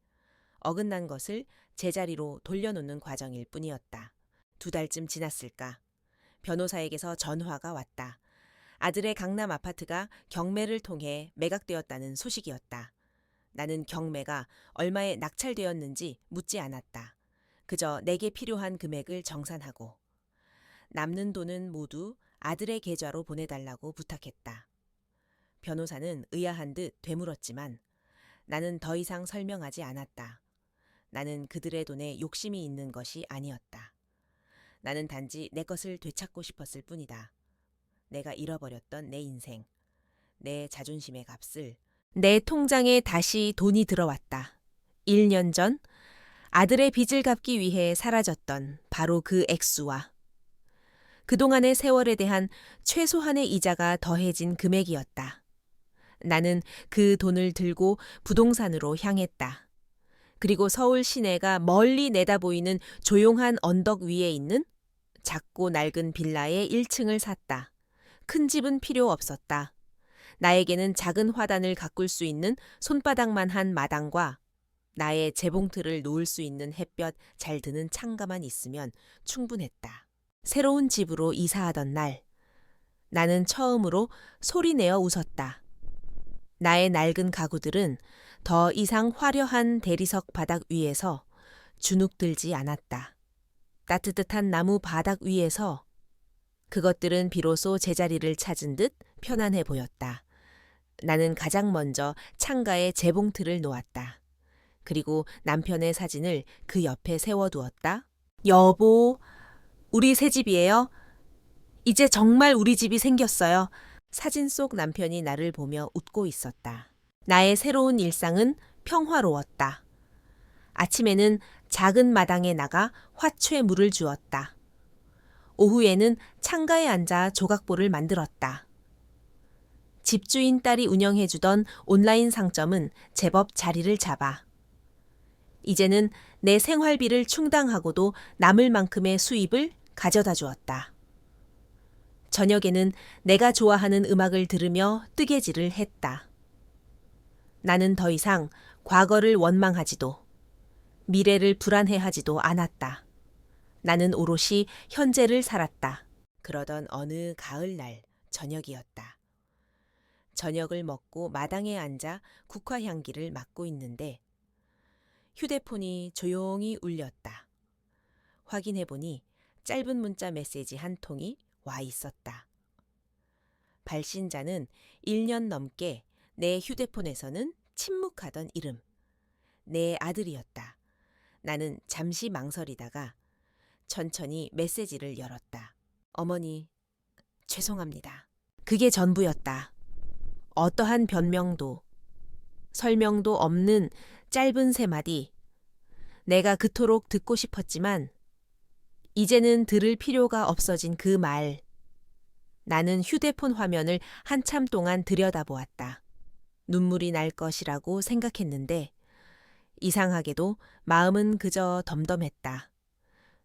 어긋난 것을 제자리로 돌려놓는 과정일 뿐이었다. 2달쯤 지났을까. 변호사에게서 전화가 왔다. 아들의 강남 아파트가 경매를 통해 매각되었다는 소식이었다. 나는 경매가 얼마에 낙찰되었는지 묻지 않았다. 그저 내게 필요한 금액을 정산하고 남는 돈은 모두 아들의 계좌로 보내달라고 부탁했다. 변호사는 의아한 듯 되물었지만 나는 더 이상 설명하지 않았다. 나는 그들의 돈에 욕심이 있는 것이 아니었다. 나는 단지 내 것을 되찾고 싶었을 뿐이다. 내가 잃어버렸던 내 인생, 내 자존심의 값을. 내 통장에 다시 돈이 들어왔다. 1년 전 아들의 빚을 갚기 위해 사라졌던 바로 그 액수와 그동안의 세월에 대한 최소한의 이자가 더해진 금액이었다. 나는 그 돈을 들고 부동산으로 향했다. 그리고 서울 시내가 멀리 내다보이는 조용한 언덕 위에 있는 작고 낡은 빌라의 1층을 샀다. 큰 집은 필요 없었다. 나에게는 작은 화단을 가꿀 수 있는 손바닥만 한 마당과 나의 재봉틀을 놓을 수 있는 햇볕 잘 드는 창가만 있으면 충분했다. 새로운 집으로 이사하던 날, 나는 처음으로 소리내어 웃었다. 나의 낡은 가구들은 더 이상 화려한 대리석 바닥 위에서 주눅들지 않았다. 따뜻한 나무 바닥 위에서 그것들은 비로소 제자리를 찾은 듯 편안해 보였다. 나는 가장 먼저 창가에 재봉틀을 놓았다. 그리고 남편의 사진을 그 옆에 세워두었다. 여보, 우리 새 집이에요. 이제 정말 우리 집이 생겼어요. 사진 속 남편이 나를 보며 웃고 있었다. 나의 새로운 일상은 평화로웠다. 아침에는 작은 마당에 나가 화초에 물을 주었다. 오후에는 창가에 앉아 조각보를 만들었다. 집주인 딸이 운영해주던 온라인 상점은 제법 자리를 잡아 이제는 내 생활비를 충당하고도 남을 만큼의 수입을 가져다 주었다. 저녁에는 내가 좋아하는 음악을 들으며 뜨개질을 했다. 나는 더 이상 과거를 원망하지도 미래를 불안해하지도 않았다. 나는 오롯이 현재를 살았다. 그러던 어느 가을날 저녁이었다. 저녁을 먹고 마당에 앉아 국화향기를 맡고 있는데 휴대폰이 조용히 울렸다. 확인해보니 짧은 문자 메시지 한 통이 와 있었다. 발신자는 1년 넘게 내 휴대폰에서는 침묵하던 이름. 내 아들이었다. 나는 잠시 망설이다가 천천히 메시지를 열었다. 어머니, 죄송합니다. 그게 전부였다. 어떠한 변명도, 설명도 없는 짧은 3마디. 내가 그토록 듣고 싶었지만 이제는 들을 필요가 없어진 그 말. 나는 휴대폰 화면을 한참 동안 들여다보았다. 눈물이 날 것이라고 생각했는데 이상하게도 마음은 그저 덤덤했다.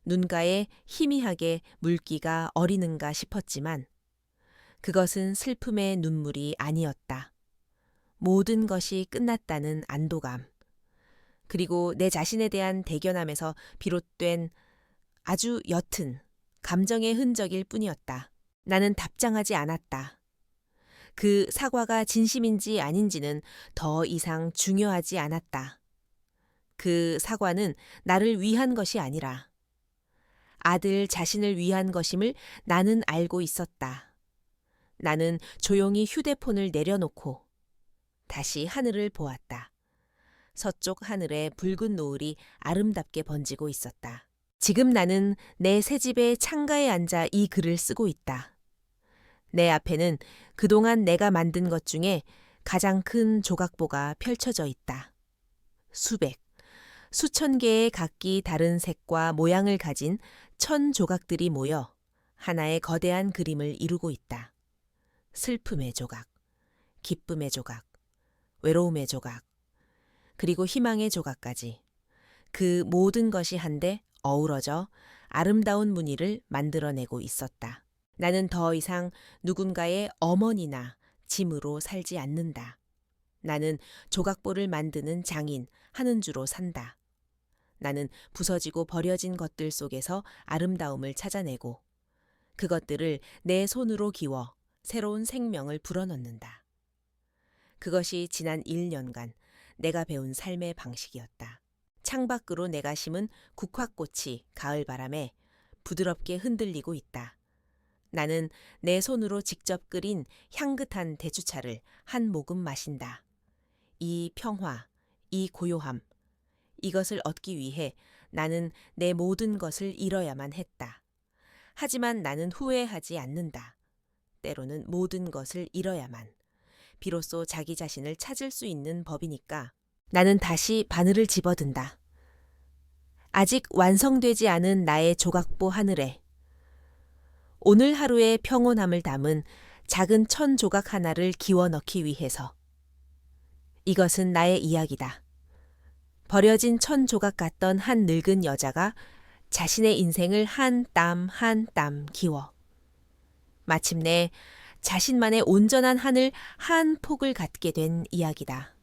눈가에 희미하게 물기가 어리는가 싶었지만 그것은 슬픔의 눈물이 아니었다. 모든 것이 끝났다는 안도감. 그리고 내 자신에 대한 대견함에서 비롯된 아주 옅은 감정의 흔적일 뿐이었다. 나는 답장하지 않았다. 그 사과가 진심인지 아닌지는 더 이상 중요하지 않았다. 그 사과는 나를 위한 것이 아니라 아들 자신을 위한 것임을 나는 알고 있었다. 나는 조용히 휴대폰을 내려놓고 다시 하늘을 보았다. 서쪽 하늘에 붉은 노을이 아름답게 번지고 있었다. 지금 나는 내 새집의 창가에 앉아 이 글을 쓰고 있다. 내 앞에는 그동안 내가 만든 것 중에 가장 큰 조각보가 펼쳐져 있다. 수백, 수천 개의 각기 다른 색과 모양을 가진 1000 조각들이 모여 하나의 거대한 그림을 이루고 있다. 슬픔의 조각, 기쁨의 조각, 외로움의 조각, 그리고 희망의 조각까지. 그 모든 것이 한데 어우러져 아름다운 무늬를 만들어내고 있었다. 나는 더 이상 누군가의 어머니나 짐으로 살지 않는다. 나는 조각보를 만드는 장인, 하는 주로 산다. 나는 부서지고 버려진 것들 속에서 아름다움을 찾아내고 그것들을 내 손으로 기워 새로운 생명을 불어넣는다. 그것이 지난 1년간 내가 배운 삶의 방식이었다. 창밖으로 내가 심은 국화꽃이 가을바람에 부드럽게 흔들리고 있다. 나는 내 손으로 직접 끓인 향긋한 대추차를 한 모금 마신다. 이 평화, 이 고요함, 이것을 얻기 위해 나는 내 모든 것을 잃어야만 했다. 하지만 나는 후회하지 않는다. 때로는 모든 것을 잃어야만. 비로소 자기 자신을 찾을 수 있는 법이니까 나는 다시 바늘을 집어든다. 아직 완성되지 않은 나의 조각보 하늘에 오늘 하루의 평온함을 담은 작은 천 조각 하나를 기워 넣기 위해서. 이것은 나의 이야기다. 버려진 천 조각 같던 한 늙은 여자가 자신의 인생을 한 땀 한 땀 기워 마침내 자신만의 온전한 하늘 한 폭을 갖게 된 이야기다.